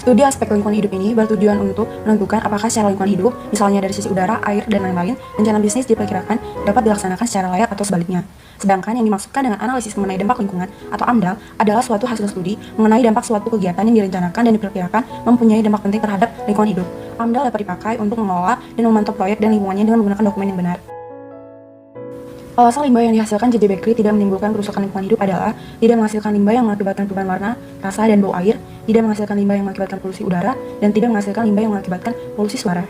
Studi aspek lingkungan hidup ini bertujuan untuk menentukan apakah secara lingkungan hidup, misalnya dari sisi udara, air, dan lain-lain, rencana bisnis diperkirakan dapat dilaksanakan secara layak atau sebaliknya. Sedangkan yang dimaksudkan dengan analisis mengenai dampak lingkungan atau AMDAL adalah suatu hasil studi mengenai dampak suatu kegiatan yang direncanakan dan diperkirakan mempunyai dampak penting terhadap lingkungan hidup. AMDAL dapat dipakai untuk mengelola dan memantau proyek dan lingkungannya dengan menggunakan dokumen yang benar. Alasan limbah yang dihasilkan JJ Bakery tidak menimbulkan kerusakan lingkungan hidup adalah tidak menghasilkan limbah yang mengakibatkan perubahan warna, rasa, dan bau air, tidak menghasilkan limbah yang mengakibatkan polusi udara, dan tidak menghasilkan limbah yang mengakibatkan polusi suara.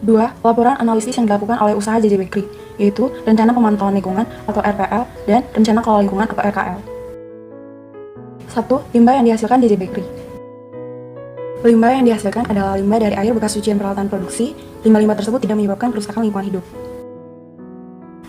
2. Laporan analisis yang dilakukan oleh usaha JJ Bakery, yaitu Rencana Pemantauan Lingkungan atau RPL dan Rencana Kelola Lingkungan atau RKL. 1. Limbah yang dihasilkan JJ Bakery. Limbah yang dihasilkan adalah limbah dari air bekas cucian peralatan produksi. Limbah-limbah tersebut tidak menyebabkan kerusakan lingkungan hidup.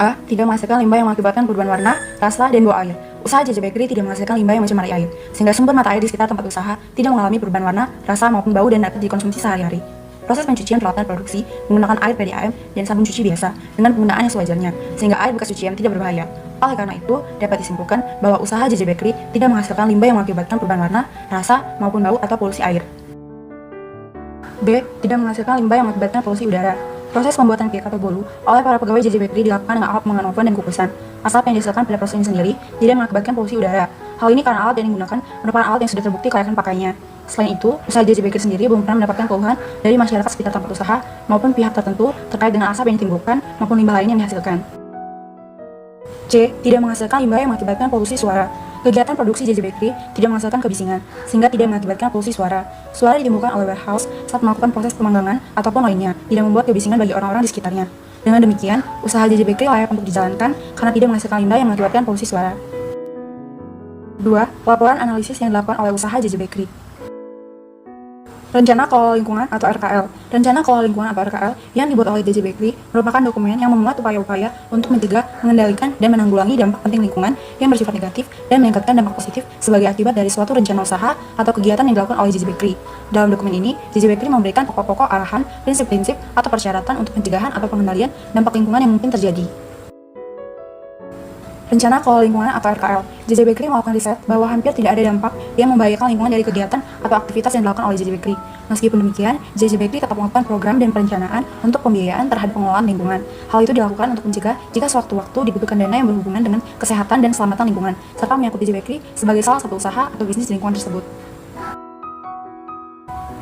A. Tidak menghasilkan limbah yang mengakibatkan perubahan warna, rasa, dan bau air. Usaha JJ Bakery tidak menghasilkan limbah yang mencemari air, sehingga sumber mata air di sekitar tempat usaha tidak mengalami perubahan warna, rasa, maupun bau dan dapat dikonsumsi sehari-hari. Proses pencucian peralatan produksi menggunakan air PDAM dan sabun cuci biasa dengan penggunaan yang sewajarnya, sehingga air bekas cucian tidak berbahaya. Oleh karena itu, dapat disimpulkan bahwa usaha JJ Bakery tidak menghasilkan limbah yang mengakibatkan perubahan warna, rasa, maupun bau atau polusi air. B. Tidak menghasilkan limbah yang mengakibatkan polusi udara. Proses pembuatan cake atau bolu oleh para pegawai JJ Bakery dilakukan dengan alat pengenalan oven dan kukusan. Asap yang dihasilkan pada proses ini sendiri tidak mengakibatkan polusi udara. Hal ini karena alat yang digunakan merupakan alat yang sudah terbukti kelayakan pakainya. Selain itu, usaha JJ Bakery sendiri belum pernah mendapatkan keluhan dari masyarakat sekitar tempat usaha maupun pihak tertentu terkait dengan asap yang ditimbulkan maupun limbah lain yang dihasilkan. C. Tidak menghasilkan limbah yang mengakibatkan polusi suara. Kegiatan produksi JJ Bakery tidak menghasilkan kebisingan, sehingga tidak mengakibatkan polusi suara. Suara ditimbulkan oleh warehouse saat melakukan proses pemanggangan ataupun lainnya, tidak membuat kebisingan bagi orang-orang di sekitarnya. Dengan demikian, usaha JJ Bakery layak untuk dijalankan karena tidak menghasilkan limbah yang mengakibatkan polusi suara. 2. Laporan analisis yang dilakukan oleh usaha JJ Bakery. Rencana Kelola Lingkungan atau RKL. Rencana Kelola Lingkungan atau RKL yang dibuat oleh JJ Bakery merupakan dokumen yang memuat upaya-upaya untuk mencegah, mengendalikan, dan menanggulangi dampak penting lingkungan yang bersifat negatif dan meningkatkan dampak positif sebagai akibat dari suatu rencana usaha atau kegiatan yang dilakukan oleh JJ Bakery. Dalam dokumen ini, JJ Bakery memberikan pokok-pokok arahan, prinsip-prinsip, atau persyaratan untuk pencegahan atau pengendalian dampak lingkungan yang mungkin terjadi. Rencana Kelola Lingkungan atau RKL. JJ Bakery melakukan riset bahwa hampir tidak ada dampak yang membahayakan lingkungan dari kegiatan atau aktivitas yang dilakukan oleh JJ Bakery. Meskipun demikian, JJ Bakery tetap melakukan program dan perencanaan untuk pembiayaan terhadap pengelolaan lingkungan. Hal itu dilakukan untuk mencegah jika sewaktu-waktu dibutuhkan dana yang berhubungan dengan kesehatan dan keselamatan lingkungan, serta menyangkut JJ Bakery sebagai salah satu usaha atau bisnis di lingkungan tersebut.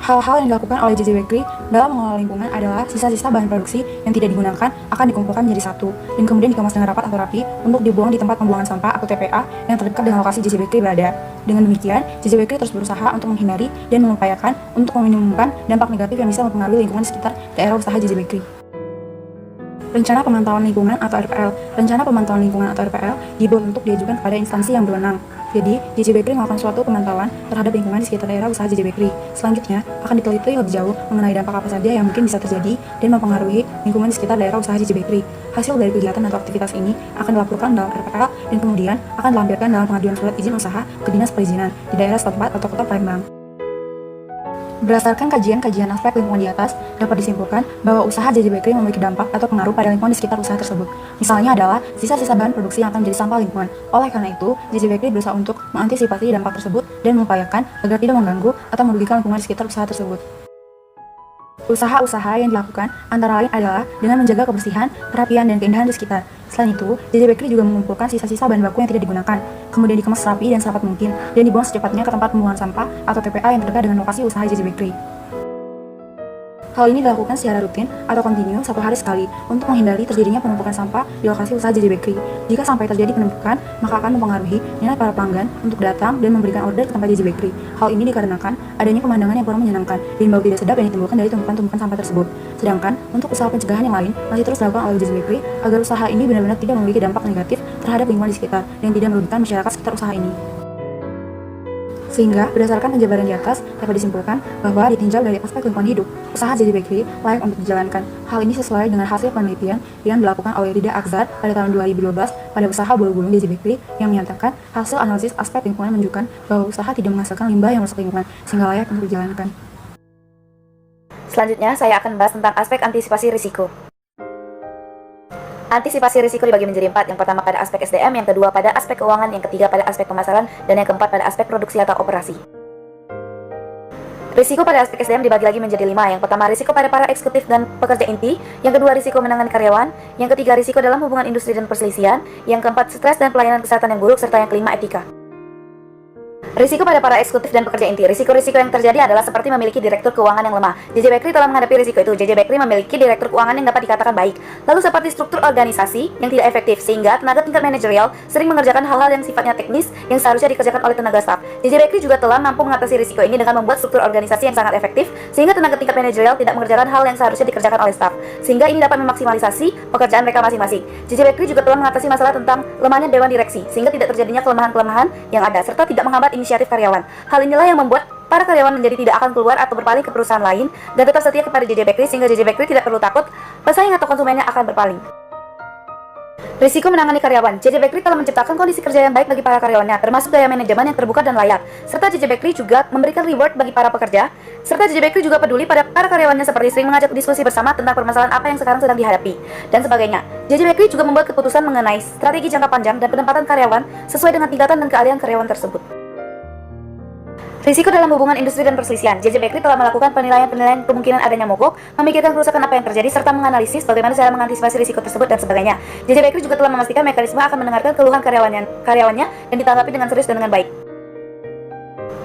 Hal-hal yang dilakukan oleh JJ Bakery dalam mengelola lingkungan adalah sisa-sisa bahan produksi yang tidak digunakan akan dikumpulkan menjadi satu dan kemudian dikemas dengan rapat atau rapi untuk dibuang di tempat pembuangan sampah atau TPA yang terdekat dengan lokasi JJ Bakery berada. Dengan demikian, JJ Bakery terus berusaha untuk menghindari dan mengupayakan untuk meminimumkan dampak negatif yang bisa mempengaruhi lingkungan sekitar daerah usaha JJ Bakery. Rencana Pemantauan Lingkungan atau RPL. Rencana Pemantauan Lingkungan atau RPL dibuat untuk diajukan kepada instansi yang berwenang. Jadi, JJ Bakery melakukan suatu pemantauan terhadap lingkungan di sekitar daerah usaha JJ Bakery. Selanjutnya, akan diteliti lebih jauh mengenai dampak apa saja yang mungkin bisa terjadi dan mempengaruhi lingkungan di sekitar daerah usaha JJ Bakery. Hasil dari kegiatan atau aktivitas ini akan dilaporkan dalam RPL dan kemudian akan dilampirkan dalam pengajuan surat izin usaha ke Dinas Perizinan di daerah setempat atau kota Palembang. Berdasarkan kajian-kajian aspek lingkungan di atas, dapat disimpulkan bahwa usaha JJ Bakery memiliki dampak atau pengaruh pada lingkungan di sekitar usaha tersebut. Misalnya adalah sisa-sisa bahan produksi yang akan menjadi sampah lingkungan. Oleh karena itu, JJ Bakery berusaha untuk mengantisipasi dampak tersebut dan mengupayakan agar tidak mengganggu atau merugikan lingkungan di sekitar usaha tersebut. Usaha-usaha yang dilakukan antara lain adalah dengan menjaga kebersihan, kerapian, dan keindahan di sekitar. Selain itu, JJ Bakery juga mengumpulkan sisa-sisa bahan baku yang tidak digunakan, kemudian dikemas rapi dan serapat mungkin, dan dibuang secepatnya ke tempat pembuangan sampah atau TPA yang terdekat dengan lokasi usaha JJ Bakery. Hal ini dilakukan secara rutin atau kontinu 1 hari sekali untuk menghindari terjadinya penumpukan sampah di lokasi usaha JJ Bakery. Jika sampai terjadi penumpukan, maka akan mempengaruhi minat para pelanggan untuk datang dan memberikan order ke tempat JJ Bakery. Hal ini dikarenakan adanya pemandangan yang kurang menyenangkan dan bau tidak sedap yang ditimbulkan dari tumpukan-tumpukan sampah tersebut. Sedangkan untuk usaha pencegahan yang lain masih terus dilakukan oleh JJ Bakery agar usaha ini benar-benar tidak memiliki dampak negatif terhadap lingkungan di sekitar dan tidak merugikan masyarakat sekitar usaha ini. Sehingga, berdasarkan penjabaran di atas, dapat disimpulkan bahwa ditinjau dari aspek lingkungan hidup, usaha JJ Bakery layak untuk dijalankan. Hal ini sesuai dengan hasil penelitian yang dilakukan oleh Rida Akzar pada tahun 2012 pada usaha bolu gulung JJ Bakery yang menyatakan hasil analisis aspek lingkungan menunjukkan bahwa usaha tidak menghasilkan limbah yang merusak lingkungan, sehingga layak untuk dijalankan. Selanjutnya, saya akan membahas tentang aspek antisipasi risiko. Antisipasi risiko dibagi menjadi 4. Yang pertama pada aspek SDM, yang kedua pada aspek keuangan, yang ketiga pada aspek pemasaran, dan yang keempat pada aspek produksi atau operasi. Risiko pada aspek SDM dibagi lagi menjadi 5. Yang pertama, risiko pada para eksekutif dan pekerja inti. Yang kedua, risiko menangani karyawan. Yang ketiga, risiko dalam hubungan industri dan perselisihan. Yang keempat, stres dan pelayanan kesehatan yang buruk. Serta yang kelima, etika. Risiko pada para eksekutif dan pekerja inti. Risiko-risiko yang terjadi adalah seperti memiliki direktur keuangan yang lemah. JJ Bakery telah menghadapi risiko itu. JJ Bakery memiliki direktur keuangan yang dapat dikatakan baik. Lalu seperti struktur organisasi yang tidak efektif, sehingga tenaga tingkat manajerial sering mengerjakan hal-hal yang sifatnya teknis yang seharusnya dikerjakan oleh tenaga staf. JJ Bakery juga telah mampu mengatasi risiko ini dengan membuat struktur organisasi yang sangat efektif, sehingga tenaga tingkat manajerial tidak mengerjakan hal yang seharusnya dikerjakan oleh staf, sehingga ini dapat memaksimalisasi pekerjaan mereka masing-masing. JJ Bakery juga telah mengatasi masalah tentang lemahnya dewan direksi, sehingga tidak terjadinya kelemahan-kelemahan yang ada, serta tidak menghambat inisiatif karyawan. Hal inilah yang membuat para karyawan menjadi tidak akan keluar atau berpaling ke perusahaan lain dan tetap setia kepada JJ Bakery, sehingga JJ Bakery tidak perlu takut pesaing atau konsumennya akan berpaling. Risiko menangani karyawan. JJ Bakery telah menciptakan kondisi kerja yang baik bagi para karyawannya, termasuk gaya manajemen yang terbuka dan layak. Serta JJ Bakery juga memberikan reward bagi para pekerja. Serta JJ Bakery juga peduli pada para karyawannya, seperti sering mengajak diskusi bersama tentang permasalahan apa yang sekarang sedang dihadapi dan sebagainya. JJ Bakery juga membuat keputusan mengenai strategi jangka panjang dan penempatan karyawan sesuai dengan tingkatan dan keahlian karyawan tersebut. Risiko dalam hubungan industri dan perselisihan. JJ Bakery telah melakukan penilaian kemungkinan adanya mogok, memikirkan kerusakan apa yang terjadi, serta menganalisis bagaimana cara mengantisipasi risiko tersebut dan sebagainya. JJ Bakery juga telah memastikan mekanisme akan mendengarkan keluhan karyawannya dan ditanggapi dengan serius dan dengan baik.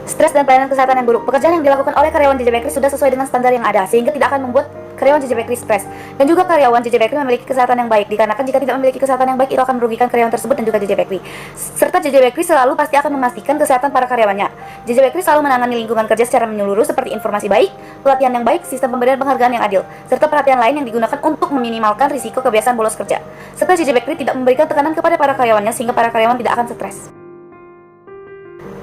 Stres dan pelayanan kesehatan yang buruk. Pekerjaan yang dilakukan oleh karyawan JJ Bakery sudah sesuai dengan standar yang ada, sehingga tidak akan membuat karyawan JJ Bakery stres. Dan juga karyawan JJ Bakery memiliki kesehatan yang baik, dikarenakan jika tidak memiliki kesehatan yang baik itu akan merugikan karyawan tersebut dan juga JJ Bakery. Serta JJ Bakery selalu pasti akan memastikan kesehatan para karyawannya. JJ Bakery selalu menangani lingkungan kerja secara menyeluruh seperti informasi baik, pelatihan yang baik, sistem pemberian penghargaan yang adil, serta perhatian lain yang digunakan untuk meminimalkan risiko kebiasaan bolos kerja. Serta JJ Bakery tidak memberikan tekanan kepada para karyawannya sehingga para karyawan tidak akan stres.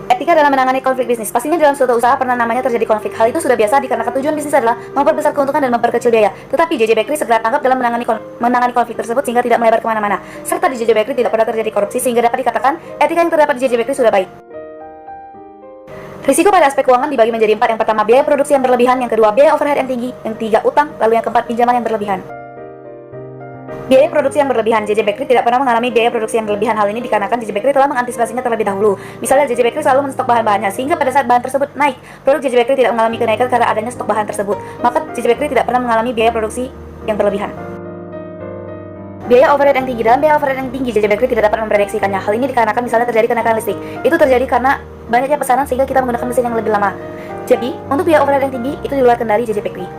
Etika dalam menangani konflik bisnis. Pastinya dalam suatu usaha pernah namanya terjadi konflik. Hal itu sudah biasa dikarenakan tujuan bisnis adalah memperbesar keuntungan dan memperkecil biaya. Tetapi JJ Bakery segera tanggap dalam menangani konflik tersebut sehingga tidak melebar kemana-mana. Serta di JJ Bakery tidak pernah terjadi korupsi, sehingga dapat dikatakan etika yang terdapat di JJ Bakery sudah baik. Risiko pada aspek keuangan dibagi menjadi 4. Yang pertama, biaya produksi yang berlebihan. Yang kedua, biaya overhead yang tinggi. Yang ketiga, utang. Lalu yang keempat, pinjaman yang berlebihan. Biaya produksi yang berlebihan. JJ Bakery tidak pernah mengalami biaya produksi yang berlebihan. Hal ini dikarenakan JJ Bakery telah mengantisipasinya terlebih dahulu. Misalnya, JJ Bakery selalu menstok bahan-bahannya, sehingga pada saat bahan tersebut naik, produk JJ Bakery tidak mengalami kenaikan karena adanya stok bahan tersebut. Maka JJ Bakery tidak pernah mengalami biaya produksi yang berlebihan. Biaya overhead yang tinggi. Dalam biaya overhead yang tinggi, JJ Bakery tidak dapat memprediksikannya. Hal ini dikarenakan misalnya terjadi kenaikan listrik. Itu terjadi karena banyaknya pesanan sehingga kita menggunakan mesin yang lebih lama. Jadi, untuk biaya overhead yang tinggi itu di luar kendali JJ Bakery.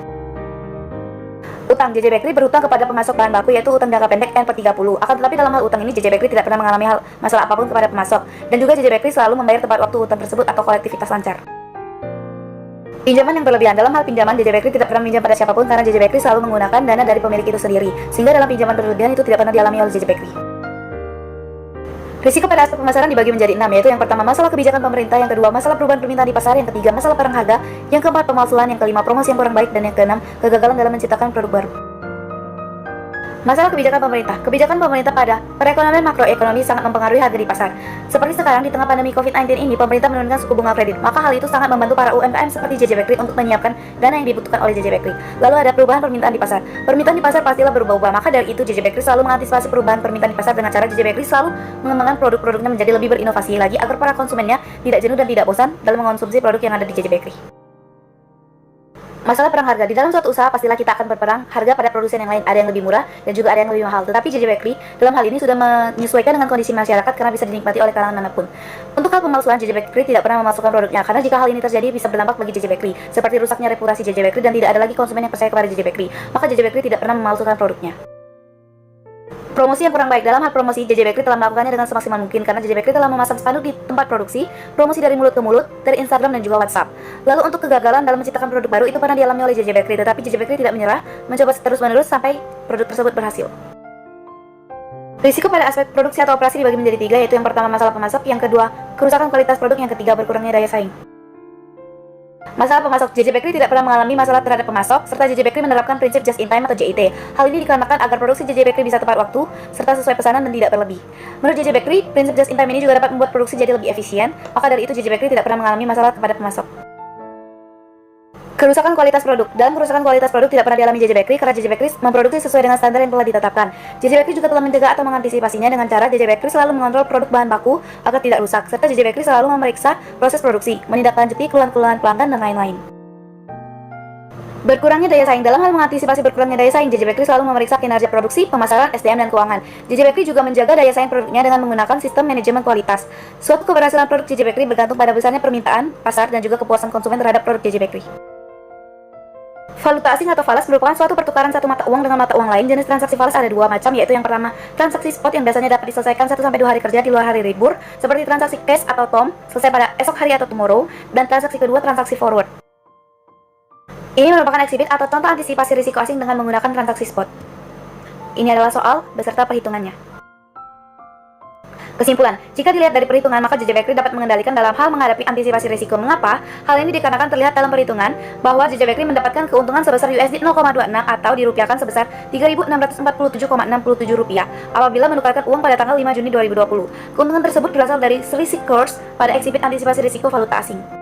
Utang. JJ Bakery berhutang kepada pemasok bahan baku, yaitu utang jangka pendek N/30. Akan tetapi dalam hal utang ini JJ Bakery tidak pernah mengalami masalah apapun kepada pemasok. Dan juga JJ Bakery selalu membayar tepat waktu utang tersebut atau kolektivitas lancar. Pinjaman yang berlebihan. Dalam hal pinjaman, JJ Bakery tidak pernah meminjam pada siapapun karena JJ Bakery selalu menggunakan dana dari pemilik itu sendiri, sehingga dalam pinjaman berlebihan itu tidak pernah dialami oleh JJ Bakery. Risiko pada aspek pemasaran dibagi menjadi 6, yaitu yang pertama, masalah kebijakan pemerintah. Yang kedua, masalah perubahan permintaan di pasar. Yang ketiga, masalah perang harga. Yang keempat, pemalsuan. Yang kelima, promosi yang kurang baik. Dan yang keenam, kegagalan dalam menciptakan produk baru. Masalah kebijakan pemerintah. Kebijakan pemerintah pada perekonomian makroekonomi sangat mempengaruhi harga di pasar. Seperti sekarang di tengah pandemi COVID-19 ini, pemerintah menurunkan suku bunga kredit. Maka hal itu sangat membantu para UMKM seperti JJ Bakery untuk menyiapkan dana yang dibutuhkan oleh JJ Bakery. Lalu ada perubahan permintaan di pasar. Permintaan di pasar pastilah berubah-ubah. Maka dari itu JJ Bakery selalu mengantisipasi perubahan permintaan di pasar dengan cara JJ Bakery selalu mengembangkan produk-produknya menjadi lebih berinovasi lagi agar para konsumennya tidak jenuh dan tidak bosan dalam mengonsumsi produk yang ada di JJ Bakery. Masalah perang harga. Di dalam suatu usaha pastilah kita akan berperang harga pada produsen yang lain. Ada yang lebih murah dan juga ada yang lebih mahal. Tetapi JJ Bakery dalam hal ini sudah menyesuaikan dengan kondisi masyarakat karena bisa dinikmati oleh kalangan manapun. Untuk hal pemalsuan, JJ Bakery tidak pernah memalsukan produknya karena jika hal ini terjadi bisa berdampak bagi JJ Bakery, seperti rusaknya reputasi JJ Bakery dan tidak ada lagi konsumen yang percaya kepada JJ Bakery. Maka JJ Bakery tidak pernah memalsukan produknya. Promosi yang kurang baik. Dalam hal promosi, JJ Bakery telah melakukannya dengan semaksimal mungkin karena JJ Bakery telah memasang spanduk di tempat produksi, promosi dari mulut ke mulut, dari Instagram dan juga WhatsApp. Lalu untuk kegagalan dalam menciptakan produk baru itu pernah dialami oleh JJ Bakery, tetapi JJ Bakery tidak menyerah, mencoba terus-menerus sampai produk tersebut berhasil. Risiko pada aspek produksi atau operasi dibagi menjadi 3, yaitu yang pertama masalah pemasok, yang kedua kerusakan kualitas produk, yang ketiga berkurangnya daya saing. Masalah pemasok. JJ Bakery tidak pernah mengalami masalah terhadap pemasok, serta JJ Bakery menerapkan prinsip just in time atau JIT. Hal ini dikarenakan agar produksi JJ Bakery bisa tepat waktu, serta sesuai pesanan dan tidak berlebih. Menurut JJ Bakery, prinsip just in time ini juga dapat membuat produksi jadi lebih efisien, maka dari itu JJ Bakery tidak pernah mengalami masalah kepada pemasok. Kerusakan kualitas produk. Dalam kerusakan kualitas produk tidak pernah dialami JJ Bakery karena JJ Bakery memproduksi sesuai dengan standar yang telah ditetapkan. JJ Bakery juga telah mencegah atau mengantisipasinya dengan cara JJ Bakery selalu mengontrol produk bahan baku agar tidak rusak, serta JJ Bakery selalu memeriksa proses produksi, menindaklanjuti keluhan-keluhan pelanggan dan lain-lain. Berkurangnya daya saing. Dalam hal mengantisipasi berkurangnya daya saing, JJ Bakery selalu memeriksa kinerja produksi, pemasaran, SDM, dan keuangan. JJ Bakery juga menjaga daya saing produknya dengan menggunakan sistem manajemen kualitas. Suatu keberhasilan produk JJ Bakery bergantung pada besarnya permintaan, pasar, dan juga kepuasan konsumen terhadap produk JJ Bakery. Valuta asing atau falas merupakan suatu pertukaran satu mata uang dengan mata uang lain. Jenis transaksi falas ada dua macam, yaitu yang pertama, transaksi spot yang biasanya dapat diselesaikan 1-2 hari kerja di luar hari libur, seperti transaksi cash atau TOM, selesai pada esok hari atau tomorrow, dan transaksi kedua, transaksi forward. Ini merupakan eksibit atau contoh antisipasi risiko asing dengan menggunakan transaksi spot. Ini adalah soal beserta perhitungannya. Kesimpulan, jika dilihat dari perhitungan, maka JJ Bakery dapat mengendalikan dalam hal menghadapi antisipasi risiko. Mengapa? Hal ini dikarenakan terlihat dalam perhitungan bahwa JJ Bakery mendapatkan keuntungan sebesar USD 0,26 atau dirupiahkan sebesar Rp3.647,67 apabila menukarkan uang pada tanggal 5 Juni 2020. Keuntungan tersebut berasal dari selisih kurs pada eksibit antisipasi risiko valuta asing.